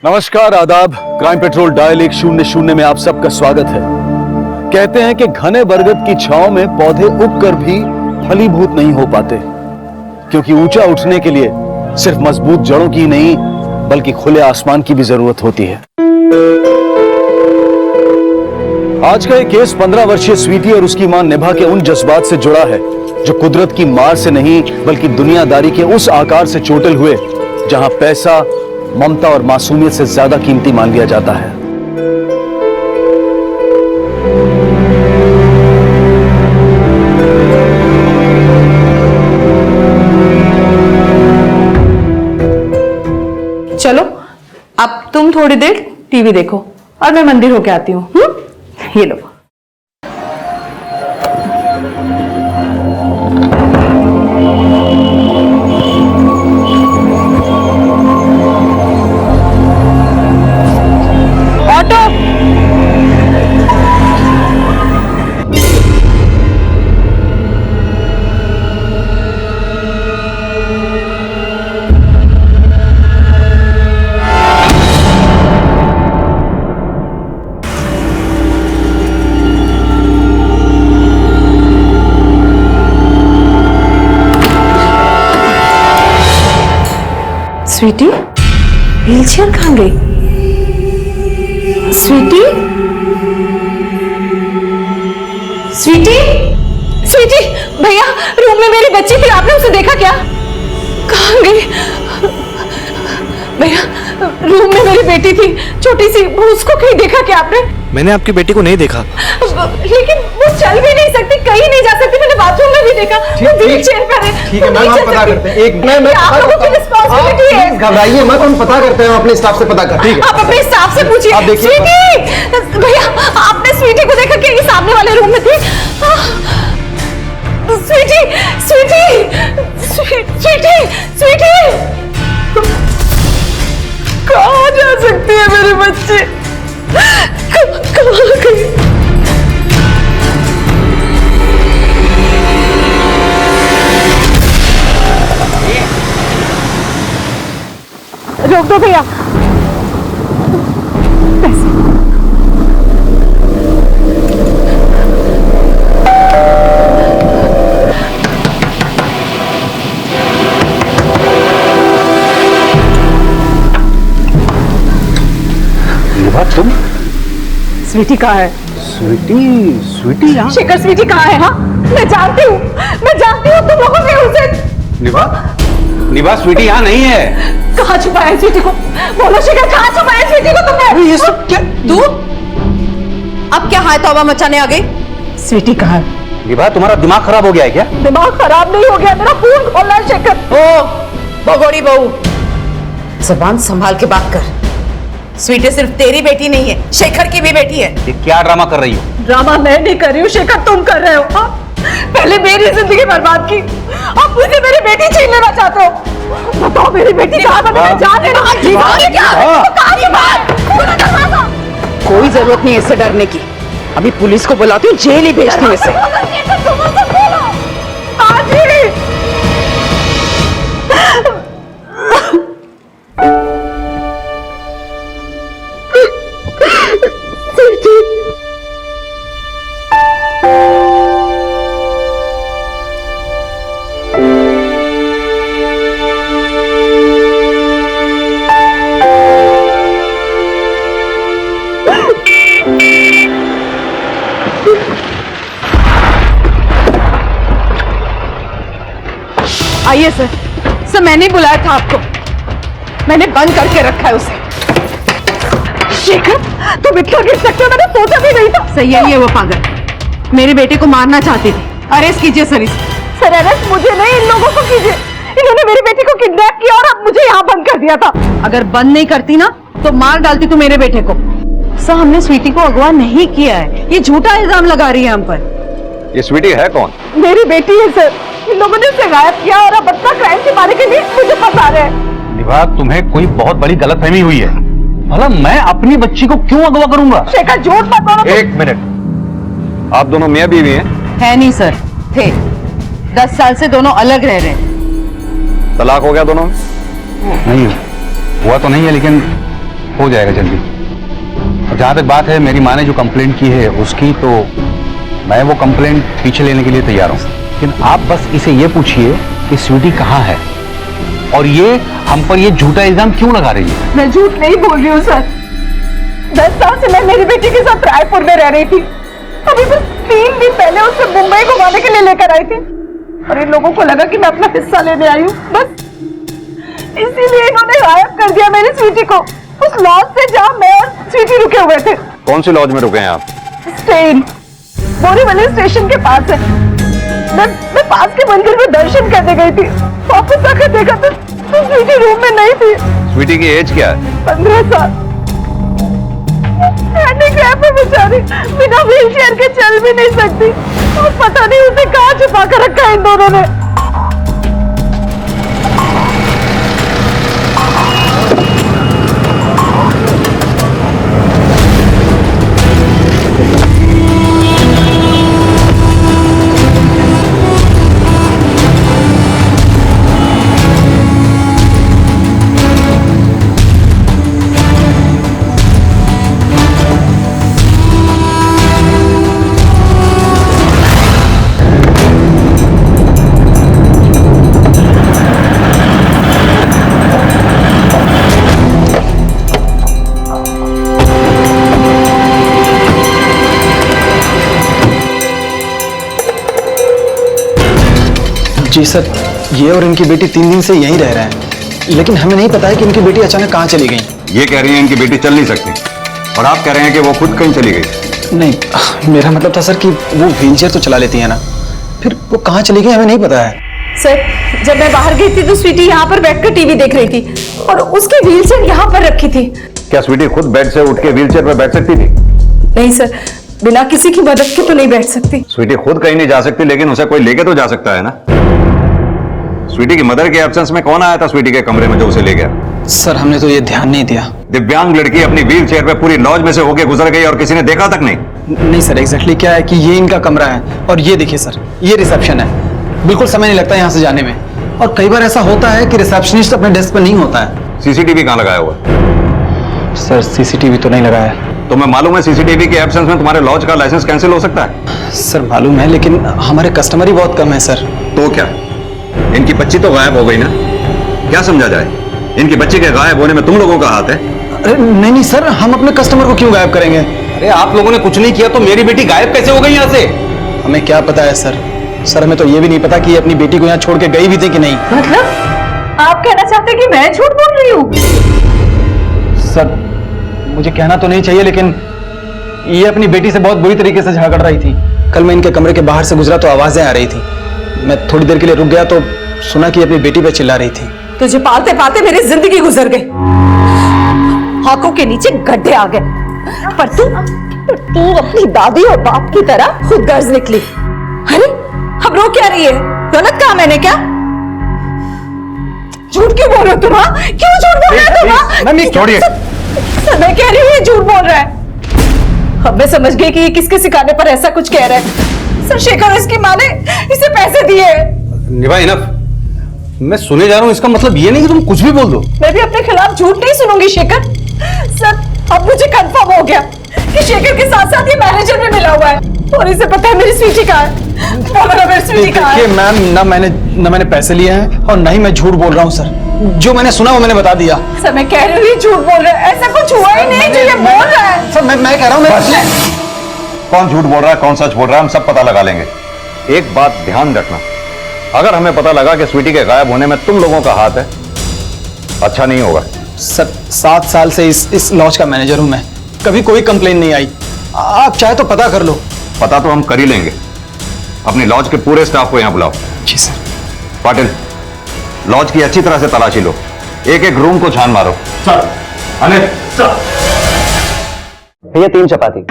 नमस्कार, आदाब। Crime petrol dial 100 में आप सबका स्वागत है। कहते हैं कि घने बरगद की छांव में पौधे उगकर भी फलीभूत नहीं हो पाते, क्योंकि ऊंचा उठने के लिए सिर्फ मजबूत जड़ों की नहीं बल्कि खुले आसमान की भी जरूरत होती है। आज का ये केस 15 वर्षीय स्वीटी और उसकी मां निभा के उन जज्बात से जुड़ा है जो कुदरत की मार से नहीं बल्कि दुनियादारी के उस आकार से चोटिल हुए जहां पैसा, ममता और मासूमियत से ज्यादा कीमती मान लिया जाता है। चलो अब तुम थोड़ी देर टीवी देखो और मैं मंदिर होके आती हूँ। ये लो। ऑटो। स्वीटी, व्हीलचेयर कहाँ गई? स्वीटी, स्वीटी, स्वीटी, भैया रूम में मेरी बच्ची थी, आपने उसे देखा क्या? कहाँ गई? भैया रूम में मेरी बेटी थी, छोटी सी, उसको कहीं देखा क्या आपने? मैंने आपकी बेटी को नहीं देखा। लेकिन वो चल भी नहीं सकती, कहीं नहीं जा सकती, मैंने बाथरूम में भी देखा। वो व्हीलचेयर पर है। ठीक है मैम, हम पता करते हैं। एक मैं आप लोगों की रिस्पांसिबिलिटी है। घबराइए मत, हम पता करते हैं, हम अपने स्टाफ से पता करते हैं। आप अपने स्टाफ से पूछिए। आप देखिए। स्वीटी, भैया आपने स्वीटी को देखा क्या? ये सामने वाले रूम में थी। स्वीटी, स्वीटी, स्वीटी, स्वीटी, कहाँ जा सकती है मेरी बच्ची? कहाँ गई? रोक दो भैया। निभा, तुम? स्वीटी कहाँ है? स्वीटी यहाँ? शेखर, स्वीटी कहाँ है? हाँ मैं जानती हूँ तुम लोगों ने उसे। निभा, स्वीटी यहाँ नहीं है। कहाँ छुपाया है स्वीटी को? बोलो शेखर, कहाँ छुपाया है स्वीटी को तुमने? ये सब क्या? तू अब क्या हाय तौबा मचाने आ गई? स्वीटी कहाँ है? निभा, तुम्हारा दिमाग खराब हो गया है क्या? दिमाग खराब नहीं हो गया, मेरा खून खोलना है शेखर। ओ भगोड़ी बहू, जबान संभाल के बात कर। स्वीटी सिर्फ तेरी बेटी नहीं है, शेखर की भी बेटी है। ये क्या ड्रामा कर रही हो? ड्रामा मैं नहीं कर रही हूँ शेखर, तुम कर रहे हो। हाँ? पहले मेरी जिंदगी बर्बाद की, अब मुझे मेरी बेटी छीन लेना चाहते हो। बताओ मेरी बेटी कहाँ है? मैं जाने कोई जरूरत नहीं है इससे डरने की। अभी पुलिस को बुलाती हूँ, जेल ही भेजती हूँ इसे। आइए सर। सर मैंने बुलाया था आपको, मैंने बंद करके रखा है उसे। शेखर तुम इतना गिर सकते हो, मैंने सोचा भी नहीं था। सही है वो पागल मेरी बेटे को मारना चाहती थी। अरेस्ट कीजिए सर इसे। सर अरेस्ट मुझे नहीं, इन लोगों को कीजिए। इन्होंने मेरी बेटी को किडनैप किया और अब मुझे यहाँ बंद कर दिया था। अगर बंद नहीं करती ना तो मार डालती तू मेरे बेटे को। सर हमने स्वीटी को अगवा नहीं किया है, ये झूठा इल्जाम लगा रही है हम पर। ये स्वीटी है कौन? मेरी बेटी है सर, इन लोगों ने उसे गायब किया और अब अपना क्राइम के मारे के लिए मुझे फंसा रहे हैं। निभा, तुम्हें कोई बहुत बड़ी गलतफहमी हुई है। भला मैं अपनी बच्ची को क्यों अगवा करूंगा? शेखर झूठ मत बोलो। एक मिनट, आप दोनों मियां बीवी हैं? है नहीं सर, थे 10 साल से दोनों अलग रह रहे हैं। तलाक हो गया दोनों? नहीं हुआ तो नहीं है, लेकिन हो जाएगा जल्दी। और जहां तक बात है मेरी माँ ने जो कंप्लेंट की है उसकी, तो मैं वो कंप्लेंट पीछे लेने के लिए तैयार हूं। लेकिन आप बस इसे ये पूछिए कि स्वीटी कहाँ है और ये हम पर ये झूठा इल्जाम क्यों लगा रही है। मैं झूठ नहीं बोल रही हूँ सर। 10 साल से मैं मेरी बेटी के साथ रायपुर में रह रही थी। अभी बस 3 दिन पहले उसे मुंबई घुमाने के लिए लेकर आई थी और इन लोगों को लगा कि मैं अपना हिस्सा लेने आई हूँ, बस इसीलिए इन्होंने गायब कर दिया मेरी स्वीटी को उस लॉज से जहाँ मैं और स्वीटी रुके हुए थे। कौन सी लॉज में रुके हैं आप? स्टेन बोरीवली स्टेशन के पास है। मैं पास के मंदिर में दर्शन करने गई थी। वापस आकर देखा तो स्वीटी रूम में नहीं थी। स्वीटी की एज क्या है? 15 साल। हैंडीकैप है बेचारी, बिना व्हीलचेयर के चल भी नहीं सकती और पता नहीं उसे कहाँ छुपा कर रखा है इन दोनों ने। जी सर, ये और इनकी बेटी 3 दिन से यहीं रह रहे हैं, लेकिन हमें नहीं पता है कि इनकी बेटी अचानक कहाँ चली गई। ये कह रही है इनकी बेटी चल नहीं सकती और आप कह रहे हैं कि वो खुद कहीं चली गई। नहीं, मेरा मतलब था सर कि वो व्हीलचेयर तो चला लेती है ना, फिर वो कहाँ चली गई हमें नहीं पता है। सर, जब मैं बाहर गई थी तो स्वीटी यहाँ पर बैठकर टीवी देख रही थी और उसकी व्हीलचेयर यहाँ पर रखी थी। क्या स्वीटी खुद बेड से उठ के व्हीलचेयर पर बैठ सकती थी? नहीं सर, बिना किसी की मदद के तो नहीं बैठ सकती। स्वीटी खुद कहीं नहीं जा सकती, लेकिन उसे कोई लेके तो जा सकता है ना। स्वीटी की मदर के एब्सेंस में कौन आया था स्वीटी के कमरे में जो उसे ले गया? सर, हमने तो ये ध्यान नहीं दिया। दिव्यांग लड़की अपनी व्हील चेयर पे पूरी लॉज में से होके गुजर गई और किसी ने देखा तक नहीं? नहीं सर, एग्जैक्टली क्या है कि ये इनका कमरा है और ये देखिए सर, ये रिसेप्शन है। बिल्कुल समय नहीं लगता यहाँ से जाने में, और कई बार ऐसा होता है कि रिसेप्शनिस्ट अपने डेस्क पर नहीं होता है। सीसीटीवी कहाँ लगाया हुआ? सर, सीसीटीवी तो नहीं लगाया है। तुम्हें मालूम है सीसीटीवी के एब्सेंस में तुम्हारे लॉज का लाइसेंस कैंसिल हो सकता है? सर मालूम है, लेकिन हमारे कस्टमर ही बहुत कम है सर। तो क्या इनकी बच्ची तो गायब हो गई ना? क्या समझा जाए? इनकी बच्ची के गायब होने में तुम लोगों का हाथ है? अरे नहीं नहीं सर, हम अपने कस्टमर को क्यों गायब करेंगे? अरे आप लोगों ने कुछ नहीं किया तो मेरी बेटी गायब कैसे हो गई यहाँ से? हमें क्या पता है सर। सर, हमें तो ये भी नहीं पता कि ये अपनी बेटी को यहाँ छोड़ के गई भी थी कि नहीं। मतलब आप कहना चाहते हैं कि मैं झूठ बोल रही हूँ? सर, मुझे कहना तो नहीं चाहिए, लेकिन ये अपनी बेटी से बहुत बुरी तरीके से झगड़ रही थी। कल मैं इनके कमरे के बाहर से गुजरा तो आवाजें आ रही थी। मैं थोड़ी देर के लिए रुक गया तो सुना कि अपनी बेटी पे चिल्ला रही थी। तुझे पालते पालते मेरी जिंदगी गुजर गई, आंखों के नीचे गड्ढे आ गए, पर तू अपनी दादी और बाप की तरह खुद गर्ज निकली। अरे अब रो क्या रही है? गलत कहा मैंने क्या? झूठ क्यों बोल रहे हो तुम? हाँ, क्यों झूठ बोल रहे हो तुम? छोड़िए। सर, मैं कह रही हूँ ये झूठ बोल रहा है। अब मैं समझ गई कि ये किसके सिखाने पर ऐसा कुछ कह रहा है। सर, शेखर और इसकी माँ ने इसे पैसे दिए। निभा इनफ, मैं सुने जा रहा हूँ, इसका मतलब ये नहीं कि तुम कुछ भी बोल दो। मैं भी अपने खिलाफ झूठ नहीं सुनूंगी शेखर। सर, अब मुझे कंफर्म हो गया कि शेखर के साथ साथ ये मैनेजर भी मिला हुआ है और इसे पता है मेरी स्वीटी कहाँ है। बोलो ना मेरी स्वीटी कहाँ है? देखिए मैम, ना मैंने पैसे लिए हैं और ना ही मैं झूठ बोल रहा हूँ सर। जो मैंने सुना वो मैंने बता दिया। सर, मैं कह रही हूँ ये झूठ बोल रहा है, ऐसा कुछ हुआ ही नहीं जो ये बोल रहा है। सर, मैं कह रहा हूँ कौन झूठ बोल रहा है, कौन सच बोल रहा है, हम सब पता लगा लेंगे। एक बात ध्यान रखना, अगर हमें पता लगा कि स्वीटी के गायब होने में तुम लोगों का हाथ है, अच्छा नहीं होगा। सर, 7 साल से इस लॉज का मैनेजर हूं मैं, कभी कोई कंप्लेन नहीं आई। आप चाहे तो पता कर लो। पता तो हम कर ही लेंगे। अपनी लॉज के पूरे स्टाफ को यहां बुलाओ। जी सर। पाटिल, लॉज की अच्छी तरह से तलाशी लो, एक एक रूम को छान मारो। Sir, Anil sir. भैया 3 चपाती।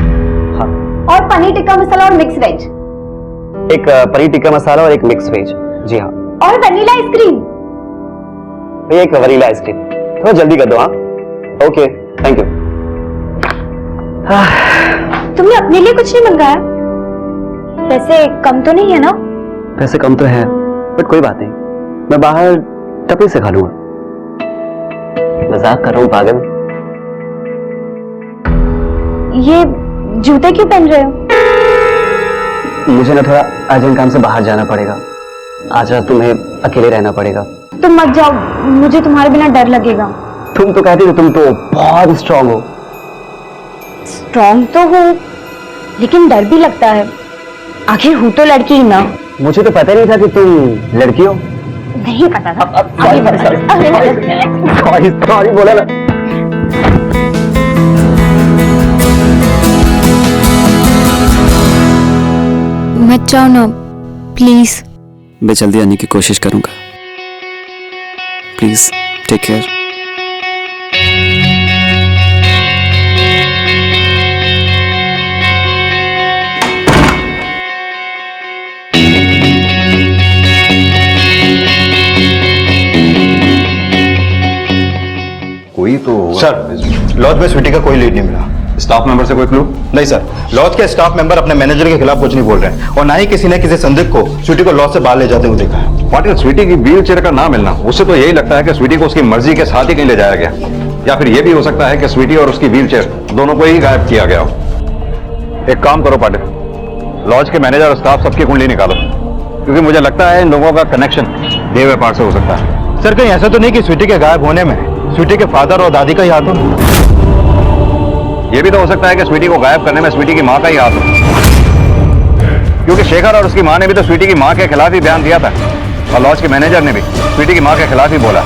हाँ। और पनीर टिक्का मसाला और मिक्स वेज। एक पनीर टिक्का मसाला और एक मिक्स वेज। जी हाँ। और वनीला आइसक्रीम। भैया एक वनीला आइसक्रीम, थोड़ा जल्दी कर दो। हाँ, ओके, थैंक यू। तुमने अपने लिए कुछ नहीं मंगाया? पैसे कम तो नहीं है ना? पैसे कम तो है, बट कोई बात नहीं, मैं बाहर टपरी से खा लूंगा। मजाक कर रहा हूँ पागल। ये जूते क्यों पहन रहे हो? मुझे ना थोड़ा अर्जेंट काम से बाहर जाना पड़ेगा। आज रात तुम्हें अकेले रहना पड़ेगा। तुम मत जाओ, मुझे तुम्हारे बिना डर लगेगा। तुम तो कहती हो तुम तो बहुत स्ट्रांग हो। स्ट्रांग तो हो, लेकिन डर भी लगता है। आखिर हूँ तो लड़की ही ना। मुझे तो पता नहीं था कि तुम लड़की हो। नहीं पता था। सॉरी बोला ना। मत जाओ ना प्लीज। मैं जल्दी आने की कोशिश करूंगा। Please take care. कोई तो सर, लॉज में स्वीटी का कोई लीड नहीं मिला। स्टाफ मेंबर से कोई क्लू? नहीं सर, लॉज के स्टाफ मेंबर अपने मैनेजर के खिलाफ कुछ नहीं बोल रहे हैं और ना ही किसी ने किसी संदिग्ध को स्वीटी को लॉज से बाहर ले जाते हुए देखा है। पाटिल, स्वीटी की व्हील चेयर का ना मिलना, उससे तो यही लगता है कि स्वीटी को उसकी मर्जी के साथ ही कहीं ले जाया गया, या फिर यह भी हो सकता है कि स्वीटी और उसकी व्हील चेयर दोनों को ही गायब किया गया हो। एक काम करो पाटिल, लॉज के मैनेजर और स्टाफ सबकी कुंडली निकालो, क्योंकि मुझे लगता है इन लोगों का कनेक्शन देव व्यापार से हो सकता है। सर, कहीं ऐसा तो नहीं कि स्वीटी के गायब होने में स्वीटी के फादर और दादी का ही हाथ हो? यह भी तो हो सकता है कि स्वीटी को गायब करने में स्वीटी की मां का ही हाथ हो, क्योंकि शेखर और उसकी मां ने भी तो स्वीटी की मां के खिलाफ ही बयान दिया था और लॉज के मैनेजर ने भी स्वीटी की मां के खिलाफ ही बोला।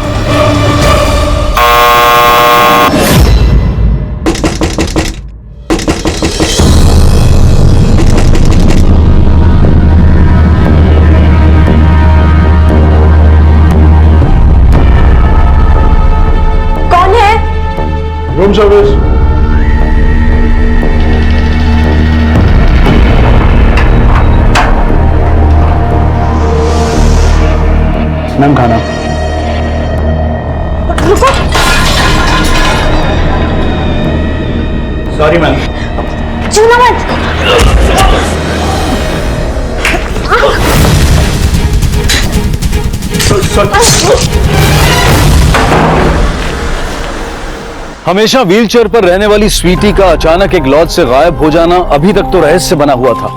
कौन है? Room service. मैम, खाना। Sorry ma'am. छूना मत। हमेशा व्हीलचेयर पर रहने वाली स्वीटी का अचानक एक लॉज से गायब हो जाना अभी तक तो रहस्य बना हुआ था,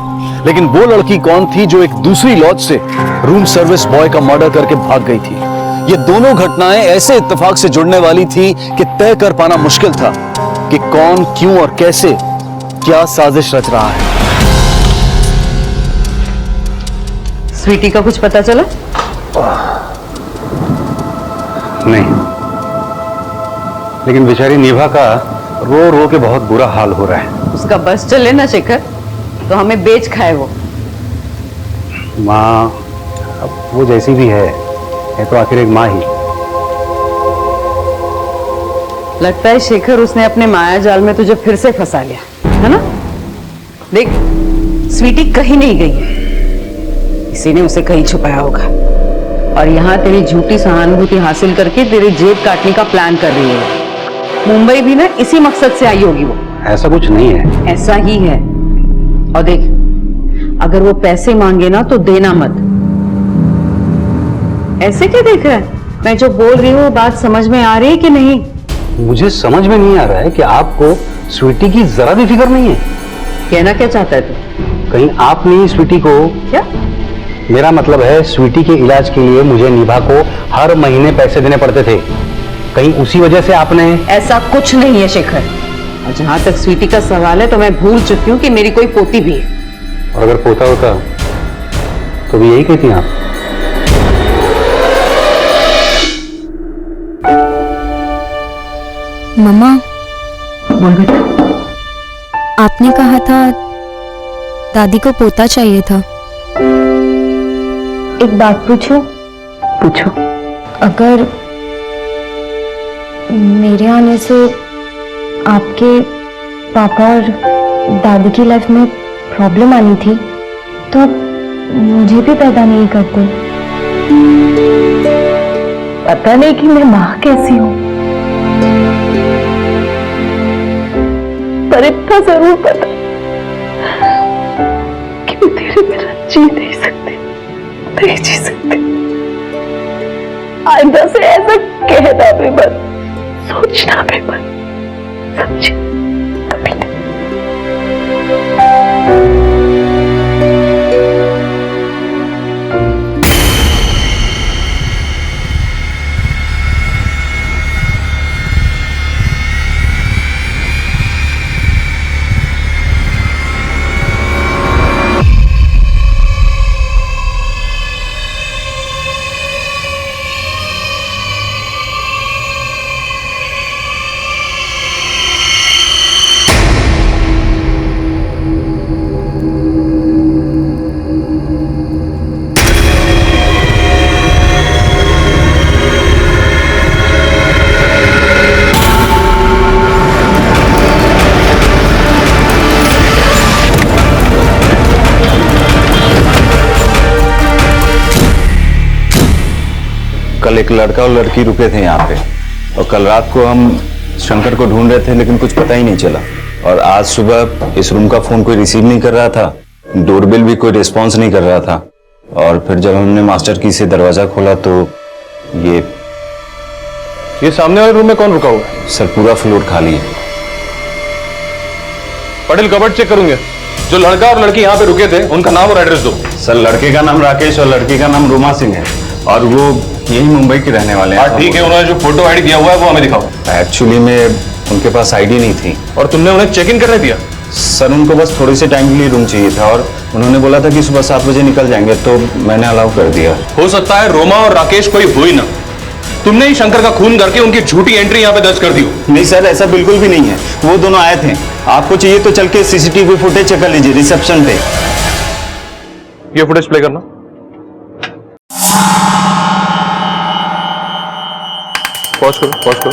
लेकिन वो लड़की कौन थी जो एक दूसरी लॉज से रूम सर्विस बॉय का मर्डर करके भाग गई थी? ये दोनों घटनाएं ऐसे इत्तेफाक से जुड़ने वाली थी कि तय कर पाना मुश्किल था कि कौन, क्यों और कैसे क्या साजिश रच रहा है। स्वीटी का कुछ पता चला? नहीं, लेकिन बेचारी निभा का रो रो के बहुत बुरा हाल हो रहा है। उसका बस चले ना शेखर, तो हमें बेच खाए वो। माँ, अब वो जैसी भी है तो आखिर एक माँ ही। लगता है शेखर उसने अपने माया जाल में तुझे फिर से फंसा लिया है ना? देख, स्वीटी कहीं नहीं गई है, किसी ने उसे कहीं छुपाया होगा और यहाँ तेरी झूठी सहानुभूति हासिल करके तेरी जेब काटने का प्लान कर रही है। मुंबई भी ना इसी मकसद से आई होगी वो। ऐसा कुछ नहीं है। ऐसा ही है। और देख, अगर वो पैसे मांगे ना तो देना मत। ऐसे क्या देख रहा है? मैं जो बोल रही हूँ बात समझ में आ रही है कि नहीं? मुझे समझ में नहीं आ रहा है कि आपको स्वीटी की जरा भी फिक्र नहीं है। कहना क्या चाहता है तू? कहीं आप नहीं स्वीटी को? क्या? मेरा मतलब है स्वीटी के इलाज के लिए मुझे निभा को हर महीने पैसे देने पड़ते थे, कहीं उसी वजह से आपने? ऐसा कुछ नहीं है शेखर, और जहां तक स्वीटी का सवाल है तो मैं भूल चुकी हूँ कि मेरी कोई पोती भी है। और अगर पोता होता तो भी यही कहती आप? मम्मा, बोल बेटा। आपने कहा था दादी को पोता चाहिए था। एक बात पूछूं? पूछो। अगर मेरे आने से आपके पापा और दादी की लाइफ में प्रॉब्लम आनी थी तो आप मुझे भी पैदा नहीं करते। पता नहीं कि मैं माँ कैसी हूँ, पर इतना जरूर पता कि मैं तेरे बिना जी नहीं सकती, नहीं जी सकती। आइंदा से ऐसा कहना भी मत, सोचना भी मत, समझे? कभी नहीं। एक लड़का और लड़की रुके थे यहाँ पे, और कल रात को हम शंकर को ढूंढ रहे थे लेकिन कुछ पता ही नहीं चला। और आज सुबह इस रूम का फोन कोई रिसीव नहीं कर रहा था, डोरबेल भी कोई रिस्पॉन्स नहीं कर रहा था। और फिर जब हमने मास्टर की से दरवाजा खोला तो ये सामने वाले रूम में कौन रुका हुआ है? सर पूरा फ्लोर खाली है। पटेल कबर्ड चेक करूंगे। जो लड़का और लड़की यहाँ पे रुके थे उनका नाम और एड्रेस दो। सर लड़के का नाम राकेश और लड़की का नाम रोमा सिंह है, और वो यही मुंबई के रहने वाले हैं। ठीक है, उन्होंने जो फोटो आईडी दिया हुआ है वो हमें दिखाओ। एक्चुअली में उनके पास आईडी नहीं थी। और तुमने उन्हें चेक इन करने दिया? सर उनको बस थोड़ी सी टाइम के लिए रूम चाहिए था, और उन्होंने बोला था कि सुबह 7 बजे निकल जाएंगे, तो मैंने अलाउ कर दिया। हो सकता है रोमा और राकेश कोई हुई ना, तुमने ही शंकर का खून करके उनकी झूठी एंट्री यहाँ पे दर्ज कर दी हो। नहीं सर, ऐसा बिल्कुल भी नहीं है। वो दोनों आए थे। आपको चाहिए तो चल के सीसीटीवी फुटेज चेक कर लीजिए रिसेप्शन पे। ये फुटेज प्ले करना। पॉज करो।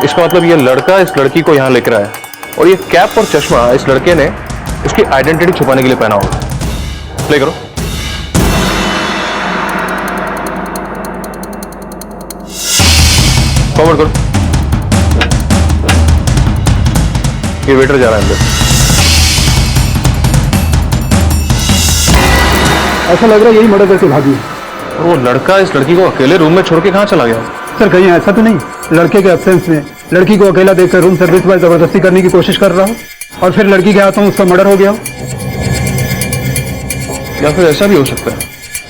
इसका मतलब ये लड़का इस लड़की को यहाँ लेकर आया, और ये कैप और चश्मा इस लड़के ने उसकी आइडेंटिटी छुपाने के लिए पहना होगा। प्ले करो। फॉरवर्ड करो। ये वेटर जा रहा है अंदर। ऐसा लग रहा है यही मर्डर करके भागी है। और वो लड़का इस लड़की को अकेले रूम में छोड़ के कहाँ चला गया? सर कहीं ऐसा तो नहीं लड़के के एब्सेंस में लड़की को अकेला देखकर रूम सर्विस पर जबरदस्ती करने की कोशिश कर रहा हो, और फिर लड़की के हाथों उसका मर्डर हो गया हो? या फिर ऐसा भी हो सकता है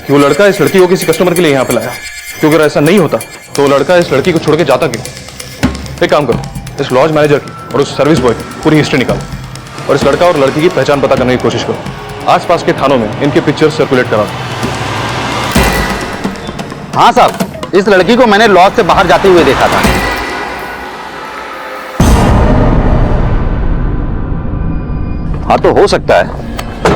कि वो लड़का इस लड़की को किसी कस्टमर के लिए यहाँ पे लाया, क्योंकि अगर ऐसा नहीं होता तो वो लड़का इस लड़की को छोड़ के जाता क्यों? एक काम करो, इस लॉज मैनेजर की और उस सर्विस बॉय की पूरी हिस्ट्री निकालो, और इस लड़का और लड़की की पहचान पता करने की कोशिश करो। आसपास के थानों में इनके पिक्चर्स सर्कुलेट करा। हाँ साहब, इस लड़की को मैंने लॉज से बाहर जाते हुए देखा था। हाँ तो हो सकता है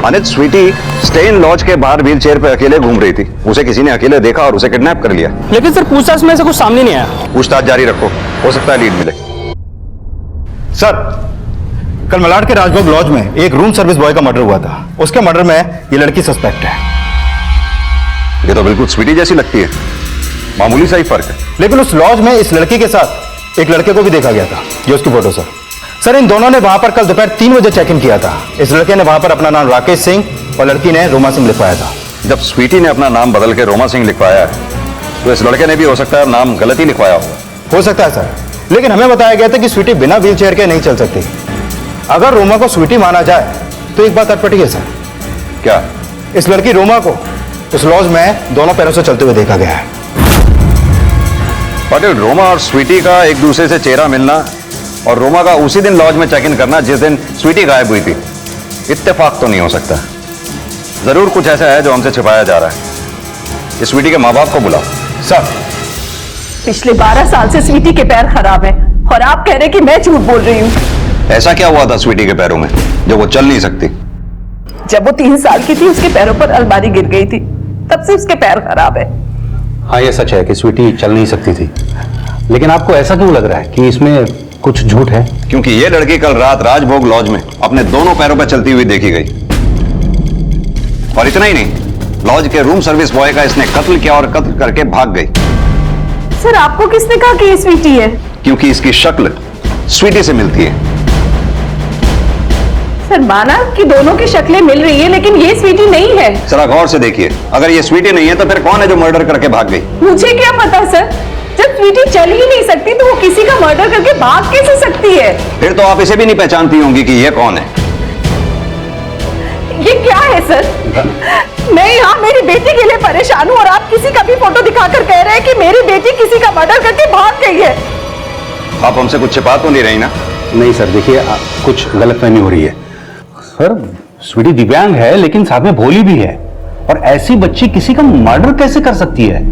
Anit sweety stay in lodge के बाहर व्हील चेयर पे अकेले घूम रही थी, उसे किसी ने अकेले देखा और उसे किडनैप कर लिया। लेकिन सर पूछताछ में से कुछ सामने नहीं आया। पूछताछ जारी रखो, हो सकता है लीड मिले। सर कल मलाड के राजभोग लॉज में एक रूम सर्विस बॉय का मर्डर हुआ था। उसके मर्डर में ये लड़की सस्पेक्ट है। ये तो बिल्कुल स्वीटी जैसी लगती है, मामूली सा ही फर्क है। लेकिन उस लॉज में इस लड़की के साथ एक लड़के को भी देखा गया था, ये उसकी फोटो सर इन दोनों ने वहां पर कल दोपहर 3 बजे चेक इन किया था। इस लड़के ने वहां पर अपना नाम राकेश सिंह और लड़की ने रोमा सिंह लिखवाया था। जब स्वीटी ने अपना नाम बदल के रोमा सिंह लिखवाया है तो इस लड़के ने भी हो सकता है नाम गलत ही लिखवाया हो सकता है सर, लेकिन हमें बताया गया था कि स्वीटी बिना व्हील चेयर के नहीं चल सकती। अगर रोमा को स्वीटी माना जाए तो एक बात अटपटी है सर। क्या? इस लड़की रोमा को उस लॉज में दोनों पैरों से चलते हुए देखा गया है। पटेल, रोमा और स्वीटी का एक दूसरे से चेहरा मिलना और रोमा का उसी दिन लॉज में चेक इन करना जिस दिन स्वीटी गायब हुई थी, इत्तेफाक तो नहीं हो सकता। जरूर कुछ ऐसा है जो हमसे छिपाया जा रहा है। इस स्वीटी के माँ बाप को बुलाओ। सर पिछले 12 साल से स्वीटी के पैर खराब है, और आप कह रहे हैं कि मैं झूठ बोल रही हूँ। ऐसा क्या हुआ था स्वीटी के पैरों में जो वो चल नहीं सकती? जब वो 3 साल की थी उसके पैरों पर अलमारी गिर गई थी, तब से उसके पैर खराब है। हाँ ये सच है कि स्वीटी चल नहीं सकती थी, लेकिन आपको ऐसा क्यों लग रहा है कि इसमें कुछ झूठ है? क्योंकि ये लड़की कल रात राजभोग लॉज में अपने दोनों पैरों पर चलती हुई देखी गई। और इतना ही नहीं, लॉज के रूम सर्विस बॉय का इसने कत्ल किया और कत्ल करके भाग गई। सर आपको किसने कहा कि ये स्वीटी है? क्योंकि इसकी शक्ल स्वीटी से मिलती है। सर माना कि दोनों की शक्लें मिल रही है, लेकिन ये स्वीटी नहीं है। जरा गौर से देखिए, अगर ये स्वीटी नहीं है तो फिर कौन है जो मर्डर करके भाग गई? मुझे क्या पता सर, जब स्वीटी चल ही नहीं सकती तो वो किसी का मर्डर करके भाग कैसे सकती है? फिर तो आप इसे भी नहीं पहचानती होंगी कि ये कौन है। ये क्या है सर? मैं यहाँ मेरी बेटी के लिए परेशान हूँ और आप किसी का भी फोटो दिखाकर कह रहे हैं कि मेरी बेटी किसी का मर्डर करके भाग गई है। आप हमसे कुछ छिपा तो नहीं रही ना? नहीं सर, देखिए कुछ गलतफहमी हो रही है। सर स्वीटी दिव्यांग है लेकिन साथ में भोली भी है, और ऐसी बच्ची किसी का मर्डर कैसे कर सकती है?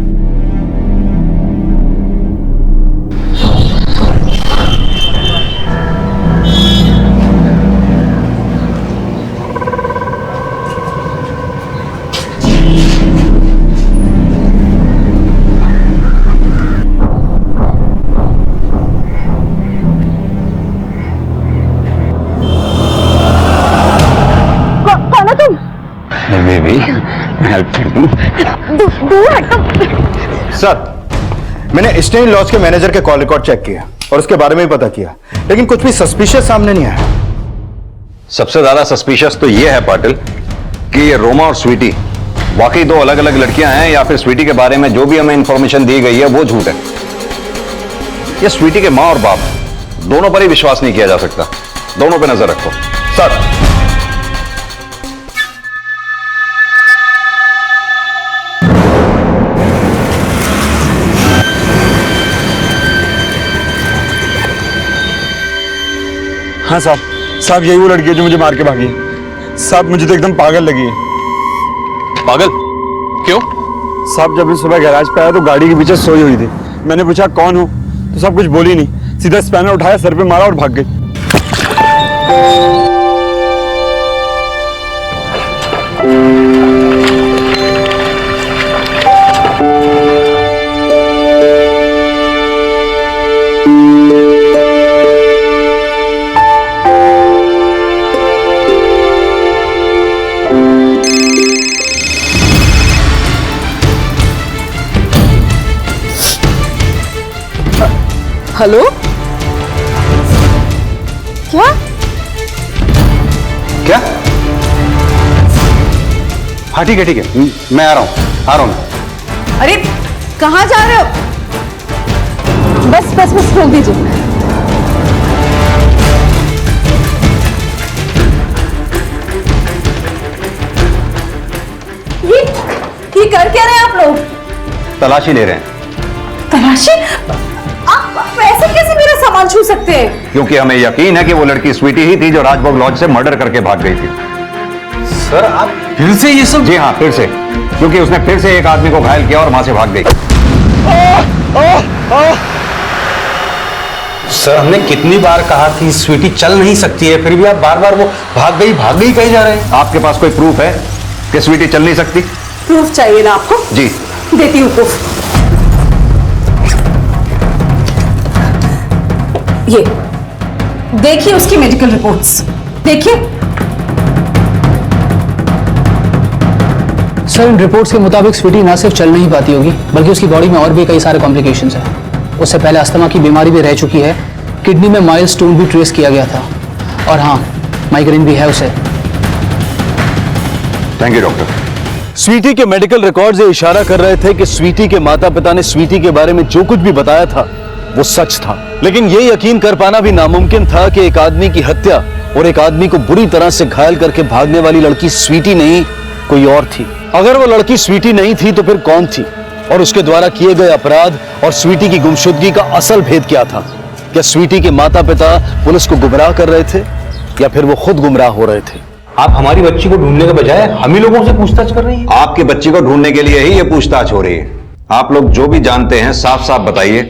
सर मैंने स्टेन लॉज के मैनेजर के कॉल रिकॉर्ड चेक किया और उसके बारे में भी पता किया, लेकिन कुछ भी सस्पिशियस सामने नहीं आया। सबसे ज्यादा सस्पिशियस तो यह है पाटिल कि ये रोमा और स्वीटी वाकई दो अलग अलग लड़कियां हैं, या फिर स्वीटी के बारे में जो भी हमें इंफॉर्मेशन दी गई है वो झूठ है। ये स्वीटी के मां और बाप दोनों पर ही विश्वास नहीं किया जा सकता। दोनों पे नजर रखो। सर, हाँ साहब यही वो लड़की है जो मुझे मार के भागी है। साहब मुझे तो एकदम पागल लगी है। पागल क्यों? साहब जब मैं सुबह गैराज पे आया तो गाड़ी के पीछे सोई हुई थी। मैंने पूछा कौन हो, तो सब कुछ बोली नहीं, सीधा स्पैनर उठाया, सर पे मारा और भाग गई। हेलो, क्या क्या? हाँ ठीक है, मैं आ रहा हूं मैं। अरे कहाँ जा रहे हो? बस खोल दीजिए। ये कर क्या रहे हैं आप लोग? तलाशी ले रहे हैं। तलाशी? आप ऐसे कैसे मेरा सामान छू सकते हैं? क्योंकि हमें यकीन है कि वो लड़की स्वीटी ही थी जो राजभोग लॉज से मर्डर करके भाग गई थी। सर आप फिर से ये सब? जी हाँ, फिर से, क्योंकि उसने फिर से एक आदमी को घायल किया और वहां से भाग गई। सर हमने कितनी बार कहा कि स्वीटी चल नहीं सकती है, फिर भी आप बार बार वो भाग गई कही जा रहे हैं। आपके पास कोई प्रूफ है कि स्वीटी चल नहीं सकती? प्रूफ चाहिए ना आपको? जी देती हूँ प्रूफ। ये देखिए उसकी मेडिकल रिपोर्ट्स, देखिए। सर इन रिपोर्ट्स के मुताबिक स्वीटी ना सिर्फ चल नहीं पाती होगी, बल्कि उसकी बॉडी में और भी कई सारे कॉम्प्लिकेशंस हैं। उससे पहले अस्थमा की बीमारी भी रह चुकी है, किडनी में माइलस्टोन भी ट्रेस किया गया था, और हाँ माइग्रेन भी है उसे। Thank you doctor. स्वीटी के मेडिकल रिकॉर्ड्स ये इशारा कर रहे थे कि स्वीटी के माता पिता ने स्वीटी के बारे में जो कुछ भी बताया था वो सच था, लेकिन ये यकीन कर पाना भी नामुमकिन था कि एक आदमी की हत्या और एक आदमी को बुरी तरह से घायल करके भागने वाली लड़की स्वीटी नहीं कोई और थी। अगर वो लड़की स्वीटी नहीं थी तो फिर कौन थी, और उसके द्वारा किए गए अपराध और स्वीटी की गुमशुदगी का असल भेद क्या था? क्या स्वीटी के माता पिता पुलिस को गुमराह कर रहे थे या फिर वो खुद गुमराह हो रहे थे? आप हमारी बच्ची को ढूंढने के बजाय हम ही लोगों से पूछताछ कर रही हैं। आपकी बच्ची को ढूंढने के लिए ही ये पूछताछ हो रही है। आप लोग जो भी जानते हैं साफ साफ बताइए,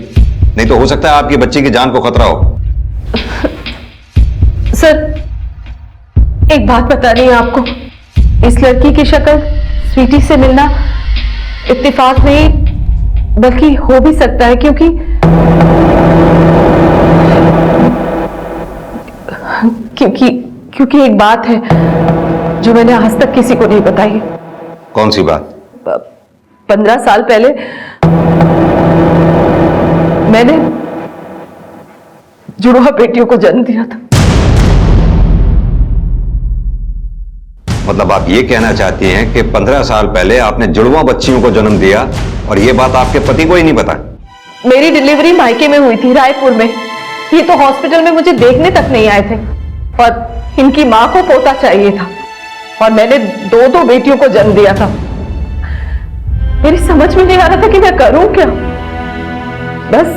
नहीं तो हो सकता है आपकी बच्ची की जान को खतरा हो। सर एक बात बतानी है आपको, इस लड़की की शक्ल स्वीटी से मिलना इत्तेफाक नहीं बल्कि हो भी सकता है, क्योंकि एक बात है जो मैंने आज तक किसी को नहीं बताई। कौन सी बात? 15 साल पहले मैंने जुड़वा बेटियों को जन्म दिया था। मतलब आप ये कहना चाहती हैं कि 15 साल पहले आपने जुड़वा बच्चियों को जन्म दिया और ये बात आपके पति को ही नहीं पता? मेरी डिलीवरी मायके में हुई थी, रायपुर में। ये तो हॉस्पिटल में मुझे देखने तक नहीं आए थे, और इनकी मां को पोता चाहिए था, और मैंने दो बेटियों को जन्म दिया था। मेरी समझ में नहीं आ रहा था कि मैं करूं क्या। बस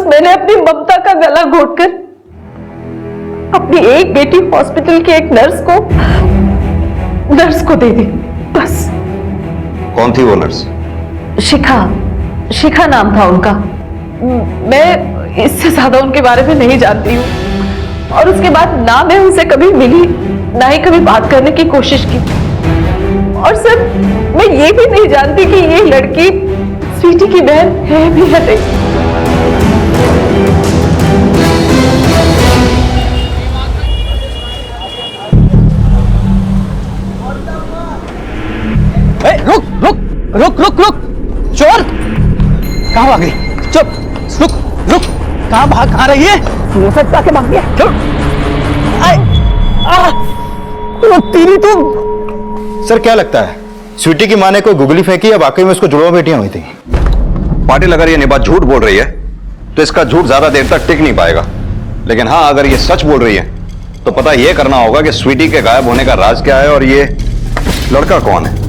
मैंने अपनी ममता का गला घोटकर अपनी एक बेटी हॉस्पिटल के एक नर्स को दे दी, बस। कौन थी वो नर्स? शिखा नाम था उनका। मैं इससे ज्यादा उनके बारे में नहीं जानती हूँ, और उसके बाद ना मैं उनसे कभी मिली, ना ही कभी बात करने की कोशिश की। और सर मैं ये भी नहीं जानती कि ये लड़की स्वीटी की बहन है भी या नहीं। रुक रुक रुक रुक रुक, चोर कहाँ भाग गई? चुप, रुक रुक, कहाँ रही है? मुंह से के भाग गया। तेरी तो। सर क्या लगता है स्वीटी की माँ ने कोई गुगली फेंकी या वाकई में उसको जुड़वा बेटियां हुई थी? पाटिल, अगर ये निभा झूठ बोल रही है तो इसका झूठ ज्यादा देर तक टिक नहीं पाएगा। लेकिन हाँ, अगर ये सच बोल रही है तो पता यह करना होगा कि स्वीटी के गायब होने का राज क्या है और ये लड़का कौन है।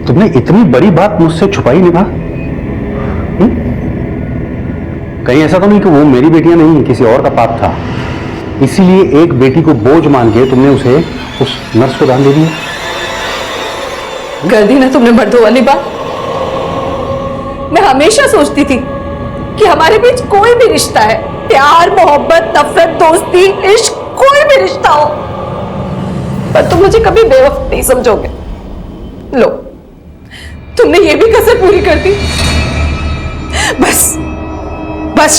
तुमने इतनी बड़ी बात मुझसे छुपाई निभा? कहीं ऐसा तो नहीं कि वो मेरी बेटियां नहीं, किसी और का पाप था, इसीलिए एक बेटी को बोझ मान के तुमने उसे उस नर्स को दान दे दिया? कर दी ना तुमने मर्दों वाली बात। मैं हमेशा सोचती थी कि हमारे बीच कोई भी रिश्ता है, प्यार, मोहब्बत, नफरत, दोस्ती, इश्क, कोई भी रिश्ता हो, पर तुम मुझे कभी बेवकूफ नहीं समझोगे। लो, तुमने ये भी कसर पूरी कर दी। बस बस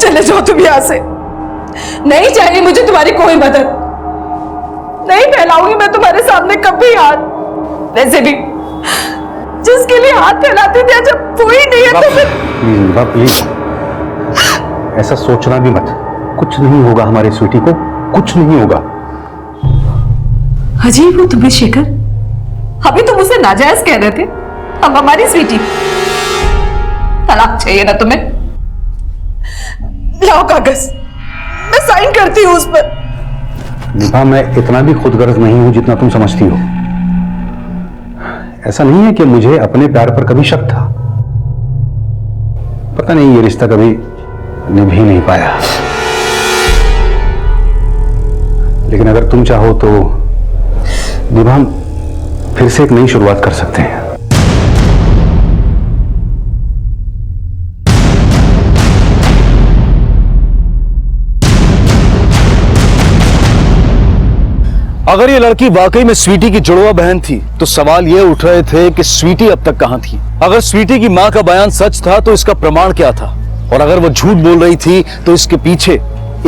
चले जाओ तुम यहां से। नहीं चाहिए मुझे तुम्हारी कोई मदद। नहीं फैलाऊंगी मैं तुम्हारे सामने कभी हाथ। वैसे भी जिसके लिए हाथ फैलाते थे जब कोई नहीं है तो फिर प्लीज ऐसा सोचना भी मत। कुछ नहीं होगा हमारे स्वीटी को, कुछ नहीं होगा। अजीब हो तुम्हें शेखर, अभी तुम उसे नाजायज कह रहे थे, अब हमारी स्वीटी। तलाक चाहिए ना तुम्हें? लाओ कागज, मैं साइन करती हूं उस पर। निभा, मैं इतना भी खुदगर्ज नहीं हूं जितना तुम समझती हो। ऐसा नहीं है कि मुझे अपने प्यार पर कभी शक था। पता नहीं ये रिश्ता कभी निभ ही नहीं पाया। लेकिन अगर तुम चाहो तो निभा, हम फिर से एक नई शुरुआत कर सकते हैं। अगर ये लड़की वाकई में स्वीटी की जुड़वा बहन थी तो सवाल ये उठ रहे थे कि स्वीटी अब तक कहां थी। अगर स्वीटी की मां का बयान सच था तो इसका प्रमाण क्या था, और अगर वो झूठ बोल रही थी तो इसके पीछे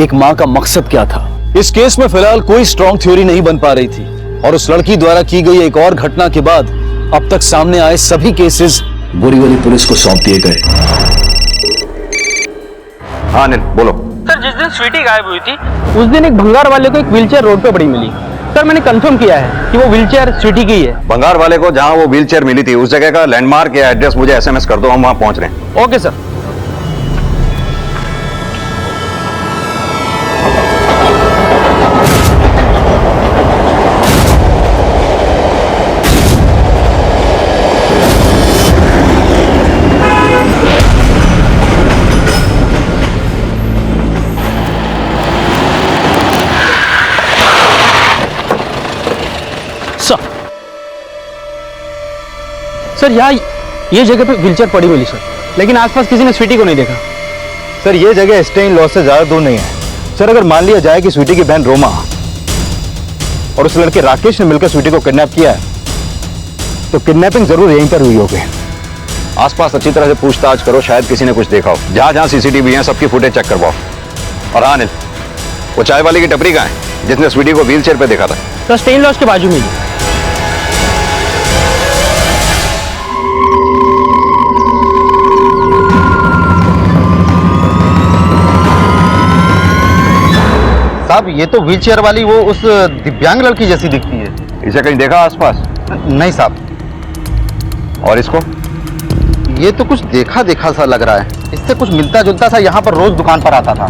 एक मां का मकसद क्या था। इस केस में फिलहाल कोई स्ट्रॉन्ग थ्योरी नहीं बन पा रही थी, और उस लड़की द्वारा की गई एक और घटना के बाद अब तक सामने आए सभी केसेस बोरीवली पुलिस को सौंप दिए गए। हाँ अनिल, बोलो। सर, जिस दिन स्वीटी गायब हुई थी उस दिन एक भंगार वाले को एक व्हीलचेयर रोड पे पड़ी मिली। सर, मैंने कंफर्म किया है कि वो व्हीलचेयर स्वीटी की है। भंगार वाले को जहां वो व्हीलचेयर मिली थी उस जगह का लैंडमार्क या एड्रेस मुझे एसएमएस कर दो, हम वहां पहुंच रहे हैं। Okay sir. सर, यहाँ ये जगह पे व्हीलचेयर पड़ी मिली सर, लेकिन आसपास किसी ने स्वीटी को नहीं देखा। सर, ये जगह स्टे इन लॉ से ज्यादा दूर नहीं है। सर, अगर मान लिया जाए कि स्वीटी की बहन रोमा और उस लड़के राकेश ने मिलकर स्वीटी को किडनैप किया है, तो किडनैपिंग जरूर यहीं पर हुई होगी। आसपास अच्छी तरह से पूछताछ करो, शायद किसी ने कुछ देखा हो। जहां जहां सीसीटीवी है सबकी फुटेज चेक करवाओ। और हाँ अनिल, वो चाय वाले की टपरी कहाँ है जिसने स्वीटी को व्हीलचेयर पे देखा था? सर, स्टे इन लॉज के बाजू में ही। साहब, ये तो व्हीलचेयर वाली वो उस दिव्यांग लड़की जैसी दिखती है। इसे कहीं देखा आसपास? नहीं साहब। और इसको? ये तो कुछ देखा देखा सा लग रहा है। इससे कुछ मिलता जुलता सा। यहाँ पर रोज दुकान पर आता था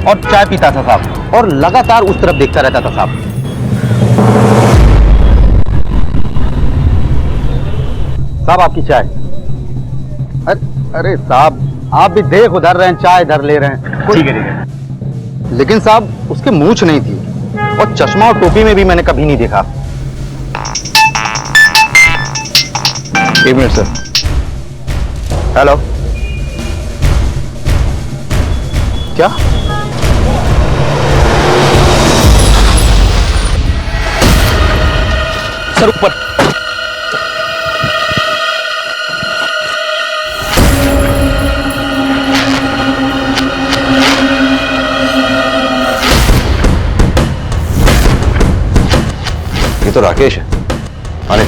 और चाय पीता था साहब, और लगातार उस तरफ देखता रहता था साहब। साहब, आपकी चाय। अरे साहब, आप भी देख उधर रहे हैं, चाय इधर ले रहे हैं। ठीक है। लेकिन साहब, उसके मूंछ नहीं थी, और चश्मा और टोपी में भी मैंने कभी नहीं देखा। एक मिनट सर। हेलो, क्या? सर, ऊपर। तो राकेश है। अनिल